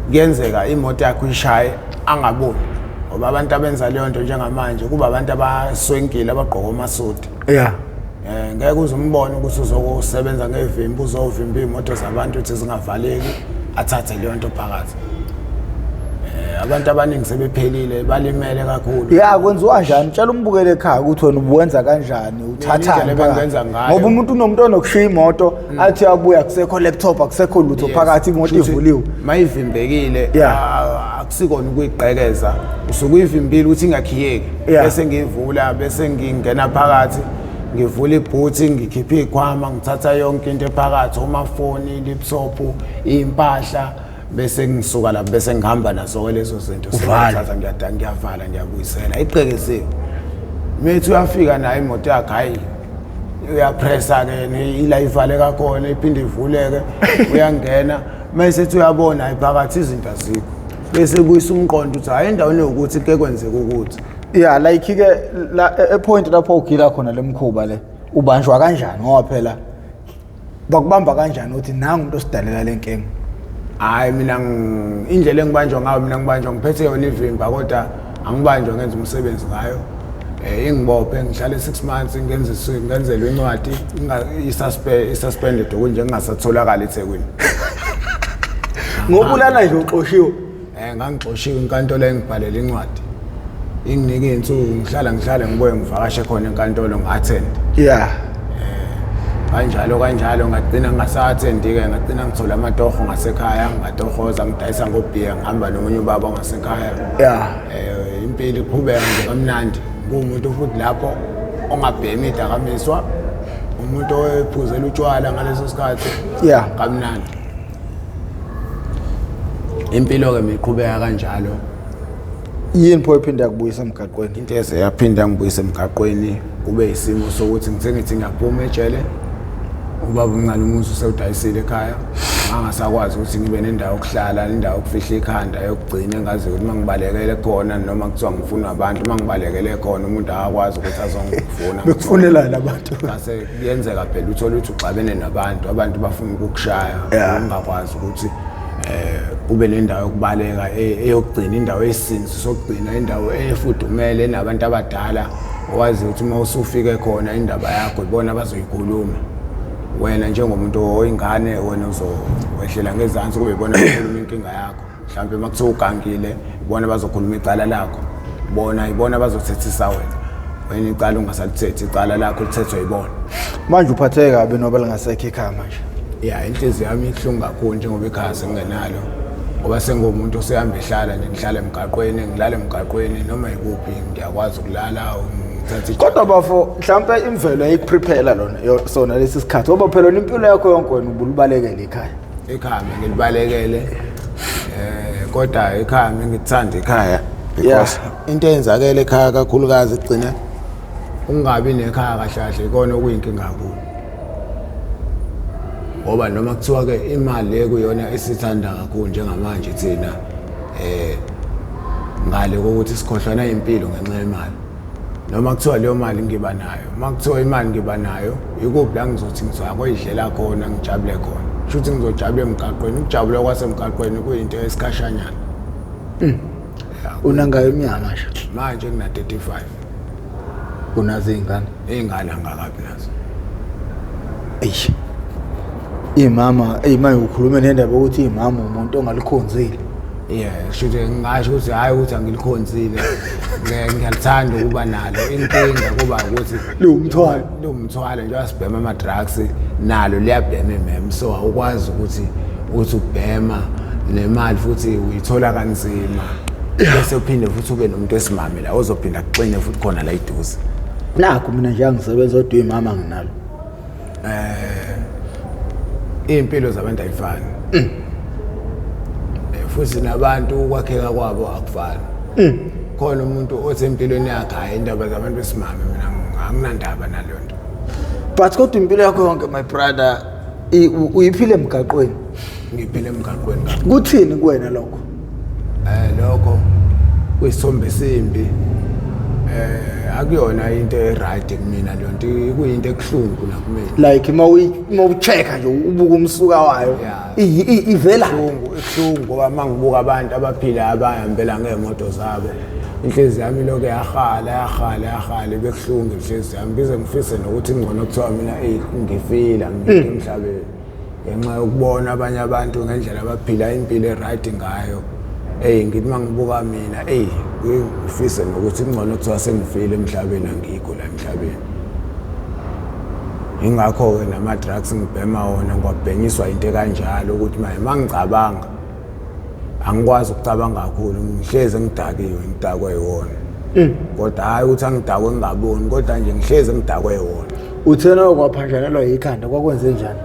kuyenzeka imoto yakho ishaye angaboni ngoba abantu abenza leyo nto njengamanje kuba abantu abaswenkile abagqoka amasuti ngeke uzumbone ukuthi uzosebenza ngevimba uzovimba imoto zabantu ukuthi zingavaleki athathe leyo nto phakathi abantu abaningi sebephelile balimele kakhulu kwenziwa kanjani tshela umbukele ekhaya ukuthi wena ubuwenza kanjani uthathani ngoba umuntu unomuntu onokushiya imoto athi uyabuya kusekho laptop akusekho lutho phakathi imoto ivuliwe mayivimbekile akusikona ukuyigqekeza usuke uyivimbile ukuthi ingakhiyeki bese ngivula bese ngingena phakathi ngivula ibhuthi ngikhipha izikhwama ngithatha yonke into ephakathi amafoni laptop impahla bese ngisuka lapho bese ngihamba nazo lezo zinto sengithatha ngiyavala ngiyabuyisela iqhekesiwe methi uyafika nayo imoto yakhe hayi uyapressa ke ila ivale kakhona iphinde ivuleke uyangena mase ethi uyabona iphakathi izinto azikho bese kuyisa umqondo uthi hayi endaweni ukuthi ke kwenzeka ukuthi like ke la epoint lapho ugila khona lemkhuba le ubanjwa kanjani ngoba phela bakubamba kanjani uthi nanga umuntu osidalela lenkinga hayi mina indlela engibanjwa ngayo mina ngibanjwa ngiphethe yona ivimba kodwa angibanjwa ngenza umsebenzi ngayo ingibophe ngihlale 6 months ngenzelwe incwadi i-suspended okunje ngingasatholakala eThekwini ngobulala nje uxoshiwe ngangixoshiwe inkantolo engibhalela incwadi inginike insuku ngihlala ngibuye ngivakashe khona enkantolo ngi-attend kanjalo ngagcina ngingasathendike ngagcina ngithola amatoho ngasekhaya ngatohoza ngidayisa ngobhiya ngihamba nomunye ubaba ngasekhaya impilo iqhubeka nje kamnandi ngumuntu futhi lapho ongabhemi idakamizwa umuntu owephuzela utshwala ngaleso sikhathi kamnandi impilo ke miqhubeka kanjalo yini pho iphinda kubuyisa emgaqweni into eseyaphinda ngibuyisa emgaqweni kube isimo sokuthi ngithi ngiyaphuma ejele ubaba umncane umuzi usewudayisile ekhaya angasakwazi ukuthi ngibe nendawo yokuhlala indawo yokufihla ikhanda yokugcina engazi ukuthi mangibalekele khona noma kuthiwa ngifuna abantu mangibalekele khona umuntu akakwazi ukuthi azongifuna bekufunelana abantu base kuyenzeka phela uthola ukuthi uxabene abantu bafuna ukukushaya ungakwazi ukuthi ube nendawo yokubaleka eyokugcina indawo esinzi sokugcina indawo efudumele nabantu abadala owazi ukuthi uma usufike khona indaba yakho ibona bazoyikhuluma wena njengomuntu oyingane wena uzowehlela ngezansi kube ibona bakhuluma inkinga yakho mhlawumbe makuthiwa ugangile ibona bazokhuluma icala lakho ibona bazothethisa wena icala ungasalithethi icala lakho lithethwe yibona manje uphatheka kabi noba lingasekho ekhaya manje inhliziyo yami ihlungu kakhulu njengoba ikhaya sengingenalo ngoba sengomuntu osehamba ehlala nje ngihlala emgaqweni ngilala emgaqweni noma ikuphi ngiyakwazi ukulala ngithatha kodwa bafo mhlawumbe imvelo ayikuprepare lona sona lesi sikhathi ngoba phela impilo yakho yonke wena ubulubalekele ekhaya ngilibalekele kodwa ekhaya ngithanda ekhaya because into eyenzakele ekhaya kakhulukazi igcina ungabi nekhaya kahle kahle ikona okuyinkinga kakhulu ngoba noma kuthiwa ke imali ekuyona esithanda kakhulu njengamanje thina ngale kokuthi sikhohlwana impilo ngenxa yemali noma kuthiwa leyo mali ngiba nayo makuthiwa imali ngiba nayo ikuphi la ngizothi ngizoyidlela khona ngijabule khona futhi ngizojabula emgaqweni ukujabula kwasemgaqweni kuyinto esikhashanyana unangayo iminyaka manje ngina 35 unazo izingane angakabi nazo imama manje ukhuluma nendaba ukuthi imama umuntu ongalikhonzile shuthi ngisho ukuthi hayi ukuthi angilikhonzile ngiyalithanda ukuba nalo inkinga kuba ukuthi lumthwalo nje asibhema ama drugs nalo liyabhema mem so awukwazi ukuthi ubhema nemali futhi uyithola kanzima bese uphinde futhi ube nomuntu esimame la ozophinda kuxine futhi khona la iduze nakho mina nje angisebenza odwa imama nginalo impilo zabantu ayifani futhi nabantu ukwakheka kwabo akufani khona umuntu othi empilweni yakhe hayi indaba zabantu besimame mina anginandaba nalonto but kodwa impilo yakho yonke my brother uyiphile emgaqweni ngiphile emgaqweni kuthini kuwena lokho lokho kwisithombe esimbi akuyona into right kumina lonto kuyinto ekuhlungu nakumina like mawuchecka nje ubuka umsuka wayo ivela ekuhlungu ngoba mangibuka abantu abaphila abayambela ngeemoto zabo inhliziyo yami lokho yahala bekuhlungu inhliziyo yami bize ngifise nokuthi ngcono kuthiwa mina ngifila emhlabeni ngenxa yokubona abanye abantu ngendlela abaphila impilo eright ngayo ngithi mangibuka mina ngifise nokuthi ngcono kuthiwa sengifile emhlabeni angikho la emhlabeni ingakho ke nama drugs ngibhema wona ngwabhenyiswa into kanjalo ukuthi mangicabanga angikwazi ukucabanga kakhulu ngihleze ngidakwe wona kodwa hayi ukuthi angidakwe ngingaboni kodwa nje ngihleze ngidakwe wona uthena okwaphanjanelwa ikhanda kwakwenze njani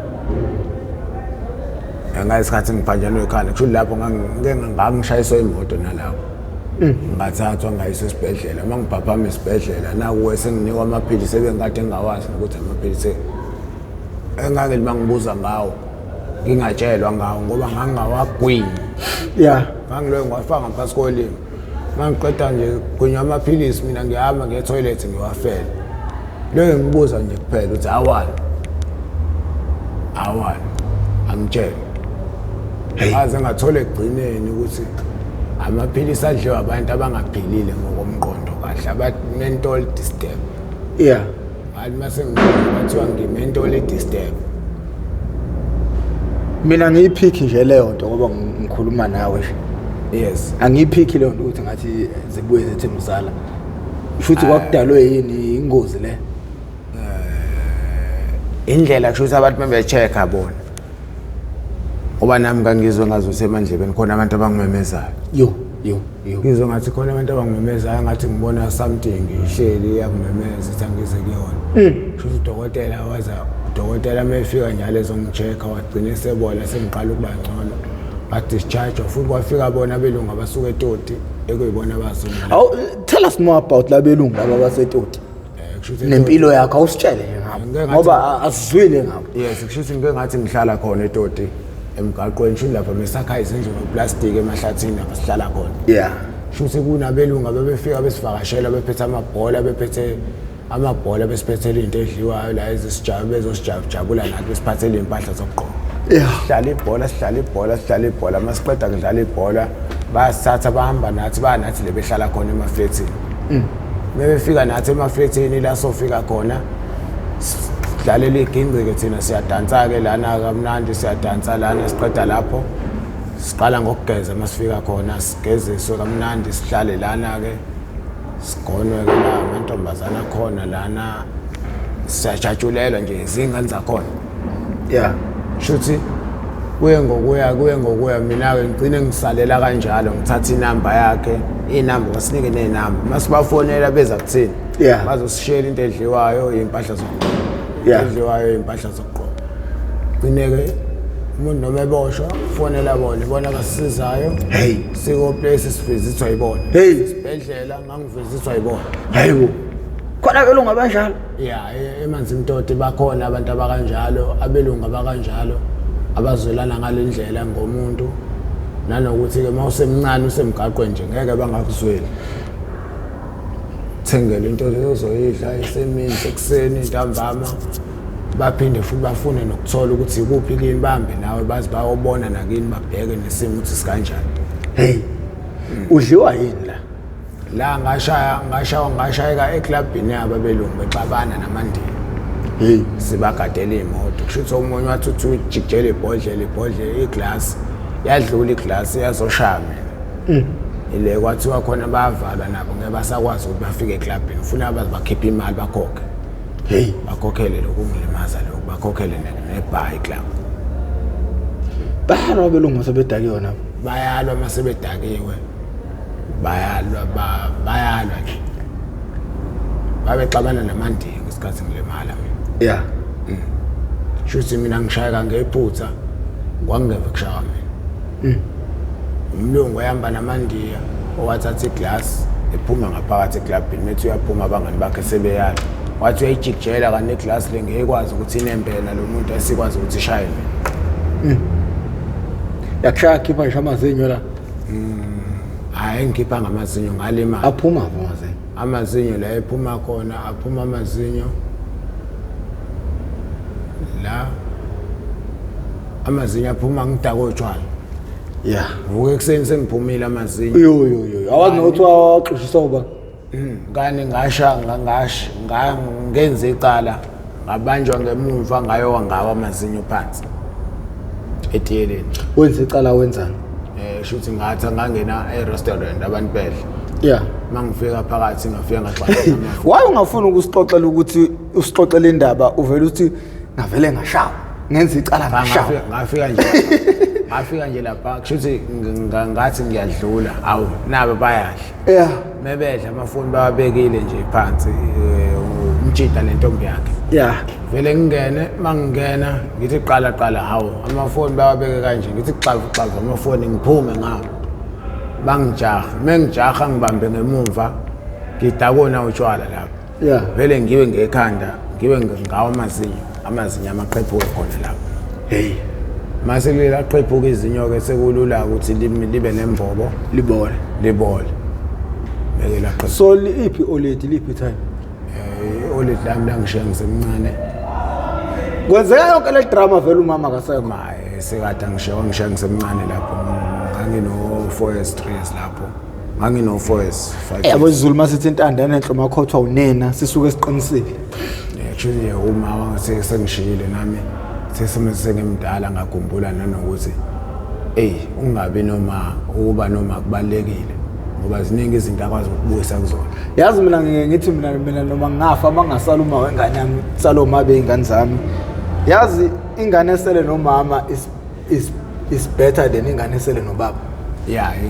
ngayisikhathi ngiphanjanelwa ikhanda kusho lapho ngangishayiswa imoto nalapho ngathathwa ngayiswa esibhedlela mangibhaphama esibhedlela nakuwe senginikwa amaphilisi ebengikade ngingawazi ukuthi amaphilisi engake mangibuza ngawo ngingatshelwa ngawo ngoba ngangawagwini ngangiloyo ngiwafaka ngaphansi kolimi mangiqeda nje gwinya amaphilisi mina ngihamba ngiye etoilet ngiwafele loyo ngibuza nje kuphela ukuthi awani angitshela ngaze ngathola egcineni ukuthi amaphilisi adliwa abantu abangaphilile ngokomqondo kahle aba-mental disturb ngathi mase bathiwa ngi-mental disturb mina ngiyiphikhi nje leyo nto ngoba ngikhuluma nawe angiyiphikhi leyo nto ukuthi ngathi zibuye zithi mzala futhi kwakudalwe yini ingozi le indlela kusho ukuthi abantu bebe-check-a bona ngoba nami ngangizwe ngazuthi emandlebeni khona abantu abangimemezayo ngizwe ngathi khona abantu abangimemezayo ngathi ngibona something ihleli yakungimemeza ithi angize kuyona kusho ukuthi udokotela mayefika njalo ezongi-check-a wagcina esebona sengiqala ukuba ngcono ba-discharge futhi kwafika bona abelungu abasuka eToti ekuyibona abazonga tell us more about labelungu laba baseToti nempilo yakho awusitshele ngabo ngoba asizwile ngabo kusho ukuthi ngike ngathi ngihlala khona eToti emgaqweni shuni lapha mesakha izindlu noplastic emahlathini lapha sihlala khona shuthi kunabelungu abebefika besivakashela bephethe amabhola besiphethele into edliwayo la bezosijabula nathi besiphathele impahla zokugqoka sihlala ibhola masiqeda kudlala ibhola bayasithatha bahamba nathi banathi le behlala khona emafletini bebefika nathi emafletini la sofika khona sidlalela igingqike thina siyadansa-ke lana kamnandi siyadansa lana siqeda lapho siqala ngokugeza masifika khona sigeziswe kamnandi sihlale lana-ke sigonwe-ke la amantombazana khona lana siyajatshulelwa nje izingane zakhona shuthi kuye ngokuya mina-ke ngigcine ngisalela kanjalo ngithatha inamba yakhe iy'namba basinike ney'namba masibafonela beza kuthini bazosishela into edliwayo iy'mpahla zokugqoka edliwayo iy'mpahla zokugqoka gcine-ke umuntu noma eboshwa fonela bona ibona abasisizayo siko-place sivizithwa yibona isibhedlela ngangivizithwa yibona hayibo khona abelungu abanjalo emanzimtoti bakhona abantu abakanjalo abelungu abakanjalo abazwelana ngale ndlela ngomuntu nanokuthi-ke uma usemncane usemgaqweni nje ngeke bangakuzweli thengele into ozoyidla esemini sekuseni ntambama baphinde futhi bafune nokuthola ukuthi ikuphi kini bahambe nawe bazi bayobona nakini babheke nesimo ukuthi sikanjani udliwa yini la ngashayeka eklabhini yabo abelungu bexabana namandiya sibagadela iy'moto kusho ukuthi omunye wathi uthi ujikijela ibhodlela iglasi yadlula iglasi yazoshaya mina ile kwathiwa khona bayavalwa nabo ngeke basakwazi ukuthi bafike eklabhini ufuna bazi bakhiphe imali bakhokhe bakhokhele lokungilimaza lokhu bakhokhele nebha iclub bayalwa abelungu masebedakiwe nabo bayalwa masebedakiwe bayalwa nje babexabana namandiya ngesikhathi ngilimala mina shuthi mina ngishayeka ngephutha kwangeve kushaya mina umlungu ehamba namandiya owathatha iglasi ephuma ngaphakathi eklabhini methi uyaphuma abangani bakhe sebeyala wathi uyayijikijela kanti neglasi le ngeke ikwazi ukuthi inembela lo muntu esikwazi ukuthi ishaye mina yakushaya khipha nje amazinyo la hayi ngikhipha ngamazinyo ngalima aphuma amazinyo amazinyo la ephuma khona aphuma amazinyo la amazinyo aphuma ngidaka otshwala ngoku ekuseni sengiphumile amazinyo yo awazi nokuthi waxushisa uba ngani ngenza icala ngabanjwa ngemuva ngayowa ngawo amazinyo phansi etiyeleni wenza icala wenzani shuthi ngathi ngangena e-restaurant abantu bedla mangifika phakathi ngafika ngaxoxa waye ungafuna ukusixoxela ukuthi usixoxele indaba uvela uthi ngavele ngashawa ngenza icala ngashawa ngafika nje lapha kushuthi ngathi ngiyadlula awu nabo bayadla mebedla amafoni bawabekile nje phansi umtshita lentombi yakhe vele ngingene mangingena ngithi qala hawu amafoni bawabeke kanje ngithi xavu amafoni ngiphume ngawo bangijaha mengijaha ngibambe ngemumva ngidakona utshwala lapha vele ngiwe ngekhanda ngiwe ngawo amazinyo amaqephuke khona lapha mase lela qephuke izinyo ke sekulula ukuthi libe nembobo libole beke la qephu so liphi oledi liphi time oledi lami la ngishiya ngisemncane kwenzeka yonke le drama vele umama akasekho sekade ngishiya ngisemncane lapho ngangino 4 years 3 years lapho ngangino 4 years 5 years yabo Zulu masithi intandane enhlo makhothwa unena sisuke siqinisile actually umama sengishiyile nami sengimdala ngakhumbula nanokuthi ungabi noma ukuba noma kubalekile ngoba ziningi izinto akwazi ukubuyisa kuzona yazi mina ngithi mina noma ngafa bangasala uma wengane yami saloma beingane zami yazi ingane esele nomama is better than ingane esele nobaba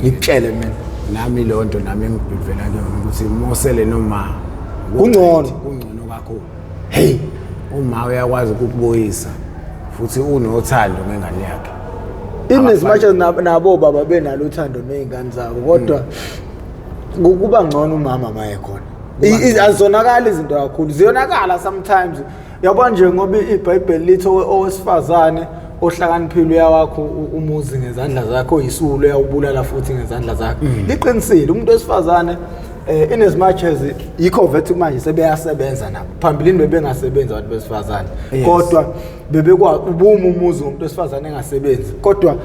ngikutshele mina nami lonto nami ngibhivela kuyona ukuthi mosele noma kungcono kakhulu uma uyakwazi ukubuyisa futhi unothando ngengane yakhe inesimatshe nabo baba benalo uthando nezingane zabo kodwa kuba ngcono umama mayekhona azonakala izinto kakhulu ziyonakala sometimes yabona nje ngoba iBhayibheli lithi owesifazane ohlakaniphile uyawakho umuzi ngezandla zakhe oyisulu uyawubulala futhi ngezandla zakhe liqinisile umuntu wesifazane inesimatches yikho vethu manje sebeyasebenza nabo phambilini bebengasebenzi abantu besifazane kodwa bebekwazi ubuma umuzi umuntu wesifazane engasebenzi kodwa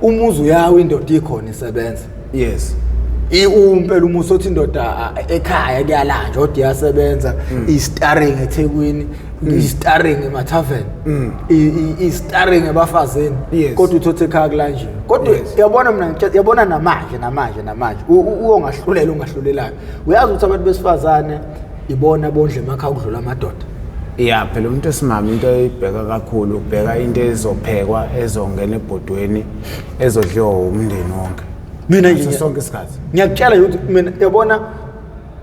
umuzi uyawo indoda ikhona isebenza impela umuzi othi indoda ekhaya kuyalanja kodwa iyasebenza i-starring eThekwini i-starring emathaveni i-starring ebafazeni kodwa uthathe ekhaya kulanje kodwa yabona mina yabona namanje ungahlulela ungahlulelayo uyazi ukuthi abantu besifazane ibona bondle emakhaya ukudlula amadoda Yeah, phela umuntu esimama into eyibheka kakhulu ubheka into ezophekwa ezongena ebhodweni ezodliwa umndeni wonke. Mina nje sonke isikhathi. Ngiyakutshela ukuthi mina yabona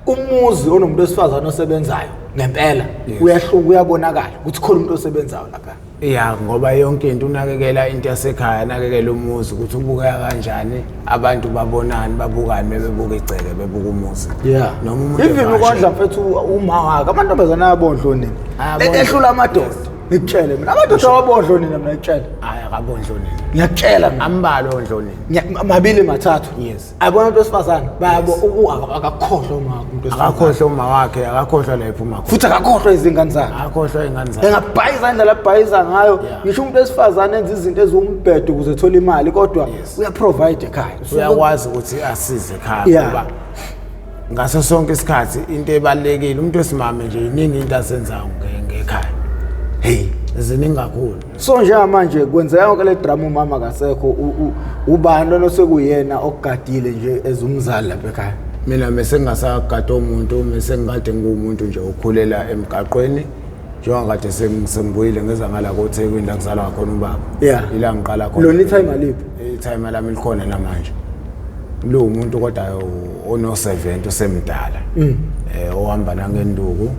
umuzi onomuntu osifazana osebenzayo ngempela uyahluka uyabonakala ukuthi khona umuntu osebenzayo lapha. Yeah, ngoba yonke into unakekela into yasekhaya, nakekela umuzi ukuthi ubukeka kanjani, abantu babonani, babukane, bebuka igceke, bebuka umuzi. Yeah. Noma umuntu even ukondla mfethu uma wakhe amantombazana ayabondlo nini. Lehlula amadoda. Ngikutshele mina amadoda awabondlo nini mina ngikutshela. Hayi akabondlo nini. Ngiyakutshela mina ambalo ondlo nini. Mabili mathathu. Yes. Ayibona umuntu osifazana bayabo akakhohlwa uma umuntu osifazana. Akakhohlwa uma wakhe, akakhohlwa la iphuma khona. Futhi akakhohlwa izingane zakhe. Akakhohlwa izingane zakhe. Engabhayiza indlela abhayiza ngayo. Ngisho umuntu esifazana enza izinto ezombhedo ukuze ethola imali kodwa uya provide ekhaya. Uyakwazi ukuthi asize ekhaya ngoba ngaso sonke isikhathi into ebalekile umuntu esimame nje iningi into asenzayo ngekhaya. Hey, ziningi kakhulu. So nje manje kwenzeka yonke le drama umama kasekho ubani lona sekuyena okugadile nje ezumzali lapha ekhaya. Mina mase ngasagada umuntu mase ngikade ngumuntu nje ukhulela emgaqweni njengoba kade sengibuyile ngeza ngala koThekwini la kuzalwa khona ubaba. Ila ngiqala khona. Lona itime aliphi? Itime lami likhona namanje. Lo umuntu kodwa ono 70 osemdala. Ohamba nangenduku.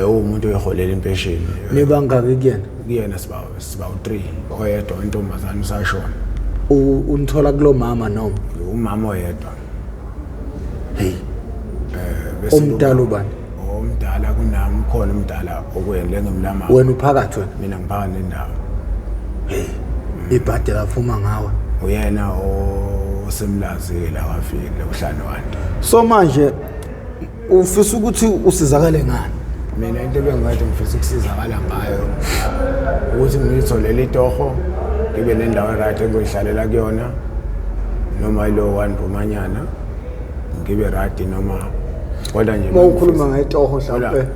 Umuntu oyiholela impesheni. Nebangaki kuyena? Kuyena siba u3 oyedwa intombazana usashona. Unithola kulo mama noma? Umama oyedwa. Hey. Omdala ubani? Omdala kunami khona umdala okwendle ngemlama. Wena uphakathi wena? Mina ngiphakathi nendawo. Hey. Ibhadi laphuma ngawe. Uyena osemlazi la wafile uHlanwane. So manje ufisa ukuthi usizakale ngani? Mina into bengathi ngifisa ukusizakala ngayo ukuthi ngitholele itoho ngibe nendawo right engiyihlalela kuyona noma ilo one romanyana ngibe right noma kodwa nje mawukhuluma ngetoho mhlawumbe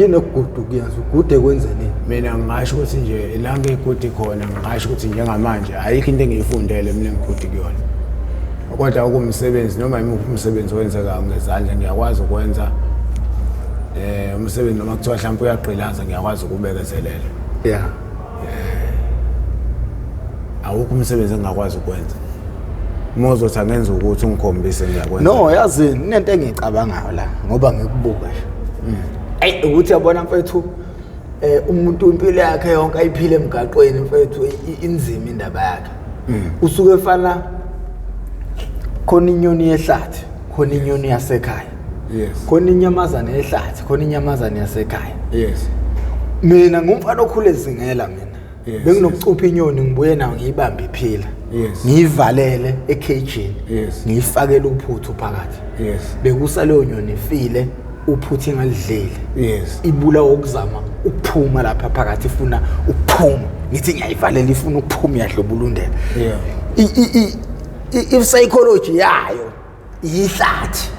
yini okugudu kuyazi ugude kwenzeni? Mina ngisho ukuthi nje ilanga igudi khona ngisho ukuthi njengamanje ayikho into engiyifundele mina ngigudi kuyona. Kodwa ukumsebenzi noma imuphi umsebenzi wenzeka ngezandla ngiyakwazi ukwenza umsebenzi noma kuthiwa mhlawumbe uyaqhilaza ngiyakwazi ukubekezelela. Awukho umsebenzi engakwazi ukwenza. Mozothi angenza ukuthi ungikhombise ngiyakwenza. No, yazi inento engicabangayo la ngoba ngikubuka nje. Ukuthi yabona mfethu umuntu impilo yakhe yonke ayiphile emgaqweni mfethu inzima indaba yakhe. Usuke efana khona inyoni yehlathi, khona inyoni yasekhaya. Khona inyamazana yehlathi, khona inyamazana yasekhaya. Mina ngumfana okhule ezingela mina. Benginokucupha inyoni ngibuye nayo ngiyibambe iphila. Ngiyivalele ekhejini. Ngiyifakele uphuthu phakathi. Bekusa leyo nyoni ifile uphuthu ingalidleli. Ibula okuzama ukuphuma lapha phakathi ifuna ukuphuma. Ngithi ngiyayivalela ifuna ukuphuma iyadlobulundela. I-psychology yayo ihlathi.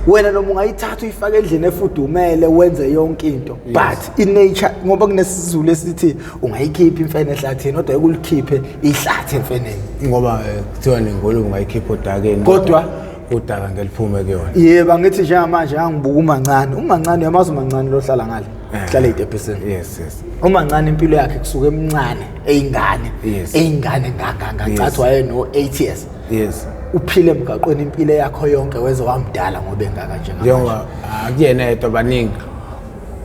Wena noma ungayithatha uyifake endlini efudumele wenze yonke into but in nature ngoba kunesizulu esithi ungayikhipha imfene ehlathini kodwa ukulikhiphe ihlathi emfeneni ngoba kuthiwa nengulube ungayikhipha odakeni kodwa udaka ngeliphume kuyona. Yebo ngithi njengamanje angibuka umancane yamazi umancane lohlala ngale hlala etephisini. Umancane impilo yakhe kusuka emncane eyingane ngacathi waye no 8 years. Uphile emgaqweni impilo yakho yonke weze wamdala ngoba engaka njengoba akuyena yedwa baningi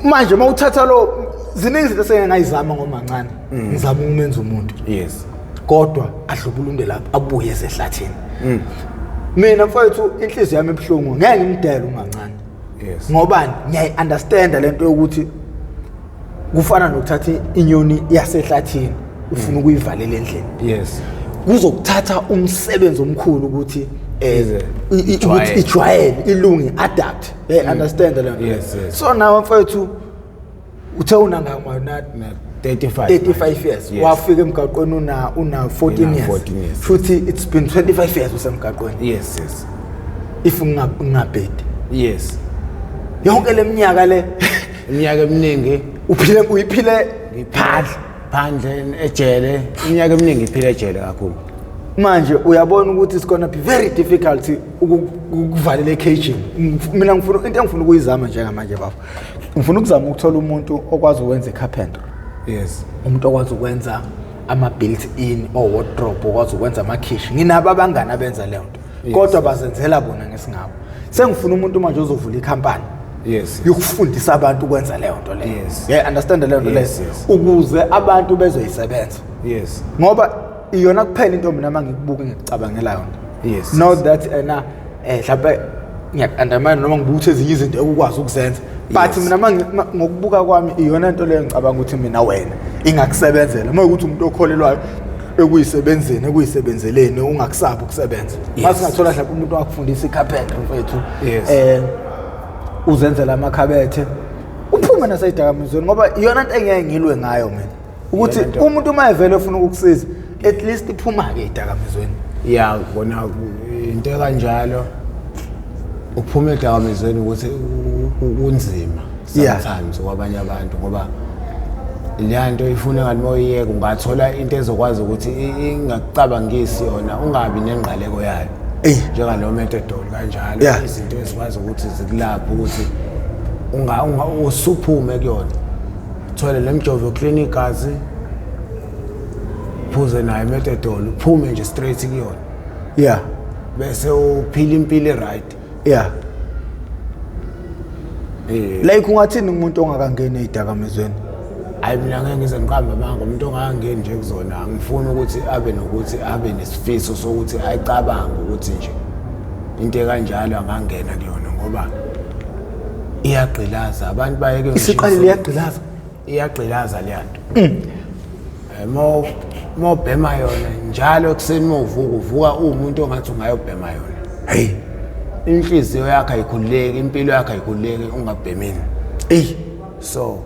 manje mawuthatha lo ziningi izinto esengayizama ngomancane ngizama ukumenza umuntu kodwa adlubulunde lapha abuye esehlathini. Mina mfowethu inhliziyo yami ebhlungu ngeke ngimdela umancane ngoba ngiyayi understand lento yokuthi kufana nokuthatha inyoni yasehlathini ufuna ukuyivalela endlini. Kuzokuthatha umsebenzi omkhulu ukuthi ijwayele ilungi adapt understand lento. So now mfowethu uthe unangama na 35 years wafika emgaqweni una 14 years futhi it's been 25 years usemgaqweni. If ungabhedi yonke leminyaka le iminyaka eminingi uyiphile phandle ejele iminyaka eminingi iphile ejele kakhulu. manje uyabona ukuthi it's gonna be very difficult ukuvalela caging. Mina ngifuna into engifuna ukuyizama njengamanje bafo. Ngifuna ukuzama ukuthola umuntu okwazi ukwenza icarpentry. Yes. Umuntu okwazi ukwenza ama built-in or wardrobe, okwazi ukwenza ama kitchen. Nginabo abangani abenza le nto. Kodwa bazenzela bona ngesingabo. Sengifuna umuntu manje ozovula ikhampani. Yes. Yokufundisa abantu ukwenza le nto le. Yes. Yeah, understand le nto le. Ukuze abantu bezoyisebenza. Yes. Ngoba iyona kuphela into mina mangikubuka ngicabangela yona. Yes. Not that mhlawumbe ngiyaandamana noma ngibuthi ezinye izinto ukwazi ukuzenza. But mina ngokubuka kwami iyona into le ngicabanga ukuthi mina wena ingakusebenzela. Uma ukuthi umuntu okholelwayo ekuyisebenzeleni ungakusabi ukusebenza. Mase ngathola mhlawumbe umuntu wakufundisa icarpentry mfethu. Yes. Uzenzela amakhabethe. Uphume naseyidakamizweni ngoba iyona into engeke ngilwe ngayo mina. Ukuthi umuntu uma evele ufuna ukukusiza at least iphuma ke idakamizweni. Yeah, kona into kanjalo ukuphuma edakamizweni ukuthi kunzima sometimes kwabanye abantu ngoba le nto ifuna ngathi moyiyeke ungathola into ezokwazi ukuthi ingakucabangisi yona ungabi nengqaleko yayo. Njenga lo methodol kanjalo izinto ezikwazi ukuthi zikulapha ukuthi usuphume kuyona. Thola lemjovo yoclinic gazi phuze nayo methodol uphume nje straight kuyona. Bese uphila impilo right. Like ungathini umuntu ongakangeni ezidakamizweni? Hayi mina ngeke ngize ngiqamba manje umuntu ongakangeni nje kuzona ngifuna ukuthi abe nesifiso sokuthi ayicabanga ukuthi nje into kanjalo angangena kuyona ngoba iyagqilaza abantu bayeke isiqalile iyagqilaza le nto. Mobhema yona njalo kuseni movuka umuntu ongathi ungayobhema yona. Inhliziyo yakhe ayikhululeki, impilo yakhe ayikhululeki ungabhemile. So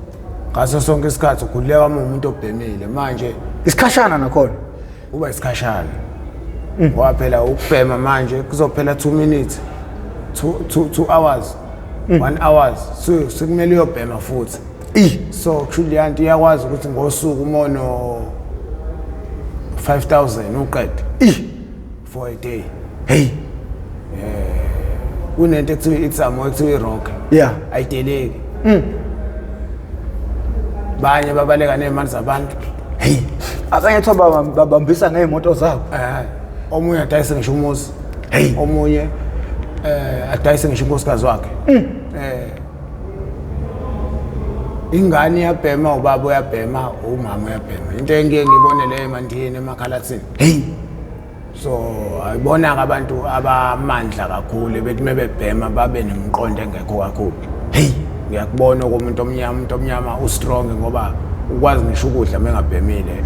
ngaso sonke isikhathi ukhululeka uma umuntu obhemile manje isikhashana nakhona uba isikhashana. Ngoba phela ukubhema manje kuzophela 2 minutes 2 hours 1 hours so sikumele uyobhema futhi. So kushuthi yanti iyakwazi ukuthi ngosuku umono 5,000 uqede for a day. Kunento ekuthiwa itsamo ekuthiwa irock. Ayideleki. Banye babaleka nezimali zabantu. Abanye thoba babambisa ngeemoto zabo. Omunye adayise ngisho umuzi. Omunye adayise ngisho inkosikazi wakhe. Ingane iyabhema, ubaba uyabhema, umama uyabhema. Into engeke ngibone le emandini emakhalathini. So ayibona abantu abamandla kakhulu bethi mebebhema babe nemqondo engekho kakhulu. Ngiyakubona komuntu omnyama ustrong ngoba ukwazi ngisho ukudla mengabhemile.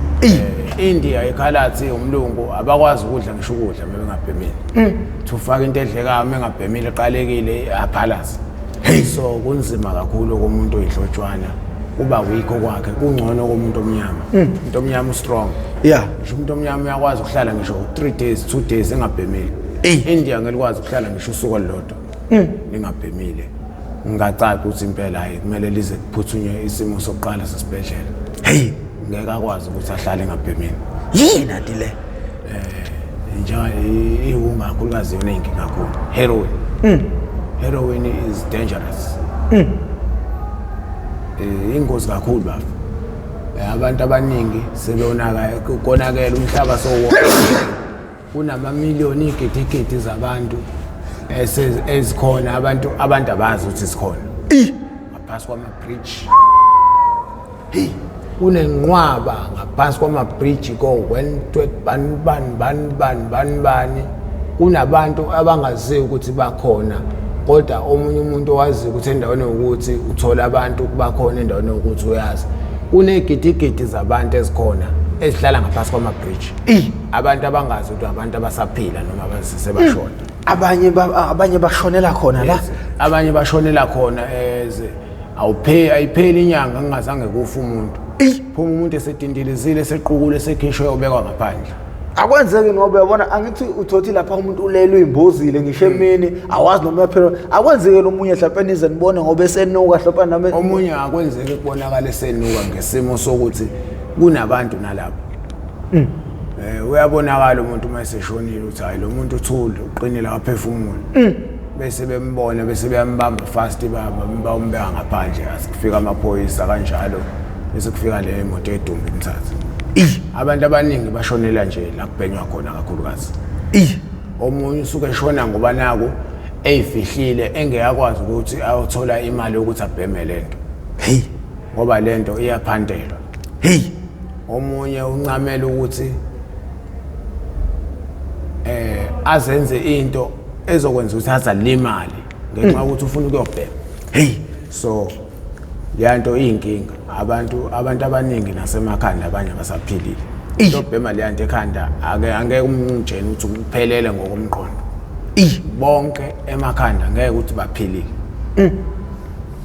India ekhalathi umlungu abakwazi ukudla ngisho ukudla mengabhemile. Ufaka into edlekayo mengabhemile eqalekile aphalaza. So kunzima kakhulu komuntu oyihlotshwana kuba weak kwakhe kungcono komuntu omnyama. Umuntu omnyama strong. Ngisho umuntu omnyama uyakwazi ukuhlala ngisho 3 days 2 days engabhemile. India ngelikwazi ukuhlala ngisho usuku olulodwa lingabhemile. Ngingacaca ukuthi impela hayi kumele lize kuphuthunye isimo sokuqala sesibhedlela. Ngeke akwazi ukuthi ahlale ngabhemile. Yini anti le? Njenga iwungakhulukazi yona inkinga kakhulu. Heroin is dangerous. Ingozi kakhulu baba. Abantu abaningi konakela umhlaba kunamamiliyoni igidi zabantu ezikhona abantu abazi ukuthi sikhona. Ngaphansi kwama-bridge. Kunenqwaba ngaphansi kwama-bridge bani. Kunabantu abangaziyo ukuthi bakhona. Kodwa omunye umuntu owazi ukuthi endaweni ukuthi uthola abantu bakhona endaweni ukuthi uyazi. Kunegidi zabantu ezikhona ezihlala ngaphansi kwama-bridge. Abantu abangazi ukuthi abantu abasaphila noma abasebashona. Abanye bashonela khona la. Abanye bashonela khona ayipheli inyanga ngingazange kufa umuntu. Phuma umuntu esedindilizile esequkule esekhishwe obekwa ngaphandle. Akwenzeki ngoba uyabona angithi uthothi lapha umuntu ulelwe imbozile ngisho emini awazi noma yaphela. Akwenzeki lomunye mhlawumbe nize nibone ngoba esenuka mhlawumbe nami omunye akwenzeki kubonakala esenuka ngesimo sokuthi kunabantu nalapho. uyabonakala umuntu uma eseshonile uthi hayi lo muntu uthule uqinile akaphefumula bese bembona bese beyambamba fast bambeka ngaphandle asikufika amaphoyisa kanjalo bese kufika le moto edumba imthatha abantu abaningi bashonela nje la kubhenywa khona kakhulukazi omunye usuke eshona ngoba nako eyifihlile engeyakwazi ukuthi ayothola imali yokuthi abheme lento ngoba lento iyaphandelwa omunye uncamela ukuthi azenze into ezokwenza ukuthi azalimali ngenxa ukuthi ufuna ukuyobhema so leyanto iyinkinga abantu abaningi nasemakhanda abanye basaphilile ukubhema leyanto ekhanda angeke umjeni ukuthi uphelele ngokomqondo bonke emakhanda ngeke ukuthi baphilile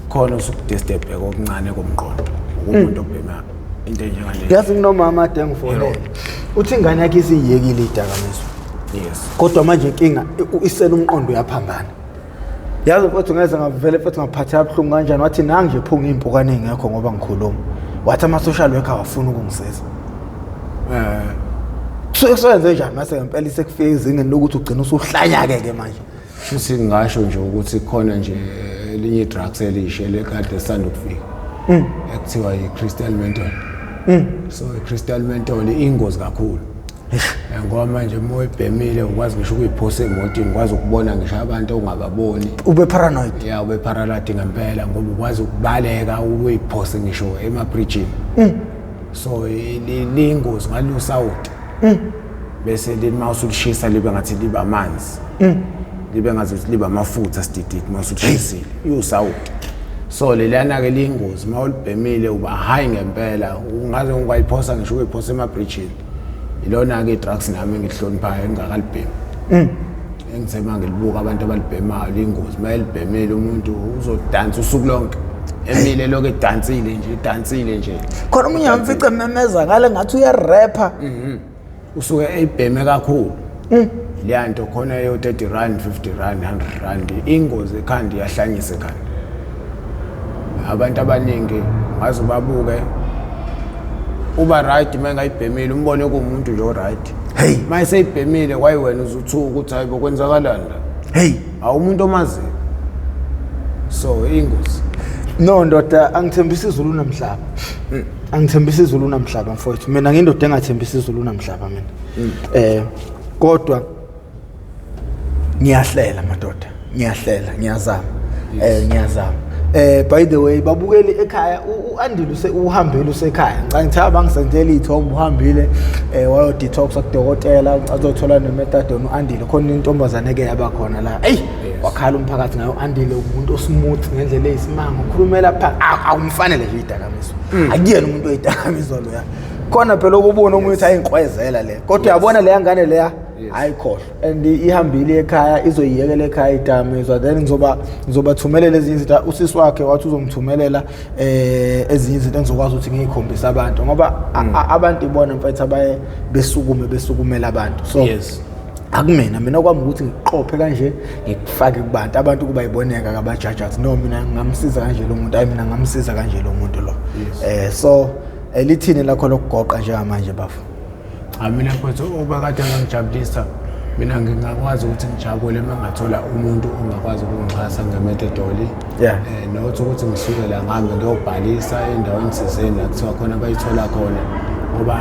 khona usukudisturb okuncane komqondo umuntu obhema into enjengale yazi kunomama ade ngifonele uthi ingane yakhe isiyekile idakamizwa kodwa manje inkinga isela umqondo uyaphambana yazi futhi ngeze ngavele futhi ngaphatha abhlungu kanjani wathi nangi nje phunga impukane engekho ngoba ngikhuluma wathi ama social worker awafuna ukungisiza soyenze njani mase ngempela isekufika izingeni lokuthi ugcina usuhlanya ke manje futhi ngisho nje ukuthi khona nje elinye drugs elishe lekade sanda ukufika ekuthiwa i-crystal menthol so i-crystal menthol ingozi kakhulu ngoba manje uma uyibhemile ukwazi ngisho ukuyiphosa emotini ukwazi ukubona ngisho abantu ongababoni ube paranoid ube paranoid ngempela ngoba ukwazi ukubaleka ukuyiphose ngisho ema-bridgini so lingozi ngalusawuti bese lima usulishisa libe ngathi liba amanzi libe ngathi liba amafutha sidididi masulishisile usawuti so lelana ke lingozi mawulibhemile uba high ngempela ungaze ungayiphosa ngisho ukuyiphosa ema-bridgini ilona ke drugs nami ngihloniphayo engakalibhemi engithema ngilibuka abantu abalibhemayo lingozi mayelibhemile umuntu uzodansa usuku lonke emile lokho edansile nje khona umunye amfica memeza ngale ngathi uyarapper usuke eyibheme kakhulu leyanto khona yo 30 rand 50 rand 100 rand ingozi ekhanda iyahlanyisa ekhanda abantu abaningi ngaze babuke uba right mangayibhemile umbone kumuntu nje right mayise ibhemile kwayi wena uzuthuka ukuthi hayi bokwenzakalani la awumuntu omazi so ingozi no ndoda angithembisa izulu namhlaba angithembisa izulu namhlaba mfowethu mina ngindoda engathembisa izulu namhlaba mina kodwa ngiyahlela madoda ngiyazama ngiyazama by the way babukeli ekhaya uandile uhambile usekhaya ngicela bangisenzele izithombe uhambile wayo detox akudokotela azothola nemetadone uandile khona intombazane ke yaba khona la wakhala umphakathi ngayo andile umuntu osmooth ngendlela eyisimanga ukhulumela pha awumfanele nje idakamizwa akuyena umuntu oyidakamizwa lo ya khona phela ubona umuntu ayinqwezela le kodwa uyabona le ngane le ayikhohle and ihambile ekhaya izoyiyekela ekhaya idakamizwa then ngizobathumelela ezinye izinto usisi wakhe wathi uzomthumelela ezinye izinto engizokwazi ukuthi ngiyikhombisa abantu ngoba abantu ibona mfethu abaye besukumela abantu so akumina mina kwami ukuthi ngiqophe kanje ngikufake kubantu abantu kuba iboneka kabajajathi no mina ngamsiza kanje lo muntu mina ngamsiza kanje lo muntu lo so lithini lakho lokugoqa njengamanje bafu mina mfethu obakade ngangijabulisa mina ngingakwazi ukuthi ngijabule mangathola umuntu ongakwazi ukungixhasa ngemethodology nokuthi ukuthi ngisuke la ngihambe ngiyobhalisa endaweni thizeni la kuthiwa khona bayithola khona ngoba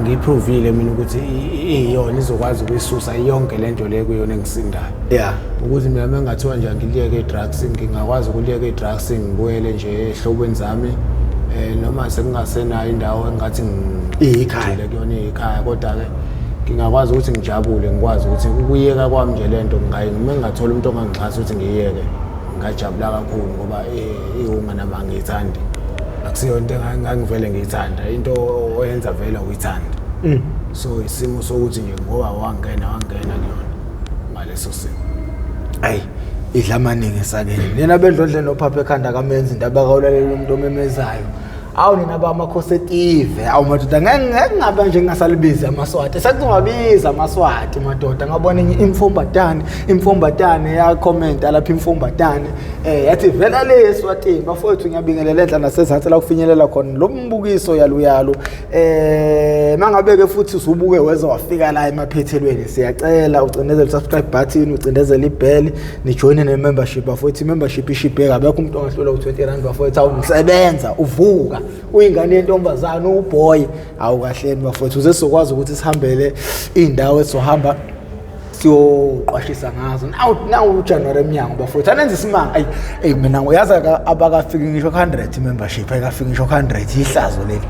ngiprovile mina ukuthi iyona izokwazi ukuyisusa yonke lento le kuyona engisindayo ukuthi mina mengathiwa nje ngiliyeke i-drugs ngingakwazi ukuliyeka i-drugs ngibuyele nje ehlobweni zami noma sekungasenayo indawo engathi ngiyikhaya kuyona ikhaya kodwa ke ngingakwazi ukuthi ngijabule ngikwazi ukuthi ukuyeka kwami nje lento ngingathola umuntu ongangixhasa ukuthi ngiyeke ngajabula kakhulu ngoba ihunga nama ngiyithandi akusiyo into engangivele ngiyithanda into oyenza vele uyithanda so isimo sokuthi nje ngoba wangena kuyona ngaleso simo idla amaningi esakeni lena bendlondle nophapha ekhanda kamenzi indaba kawulalela umuntu omemezayo awu nina bamakhosetive awu madoda ngeke ngabe nje ngingasalibiza amaswati sekuzowabiza amaswati madoda ngabona imfombatane ya comment lapha imfombatane yathi vela le Eswatini bafowethu ngiyabingelela endla nasezantsi la kufinyelela khona lo mbukiso yalo mangabeke futhi usubuke weza wafika la emaphethelweni siyacela ucindezele subscribe button ucindezele ibell ni join ne membership bafowethu membership ishiphe kabekho umuntu ongahlula u20 bafowethu awunisebenza uvuka uyingane yentombazana uboy awukahleni bafowethu uze sokwazi ukuthi sihambele indawo esohamba siyoqwashisa ngazo nawu January emnyango bafowethu anenza isimanga mina ngoyaza abakafiki ngisho 100 membership ayikafiki ngisho 100 ihlazo leli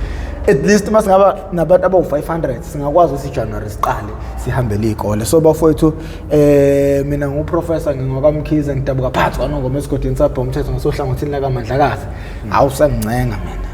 at least masingaba nabantu abawu500 singakwazi ukuthi January siqale sihambele izikole so bafowethu mina nguprofessor ngingwakamkhize ngidabuka phansi kwanongoma esigodini sabha umthetho ngasohlangothini la kaMandlakazi awusangincenga mina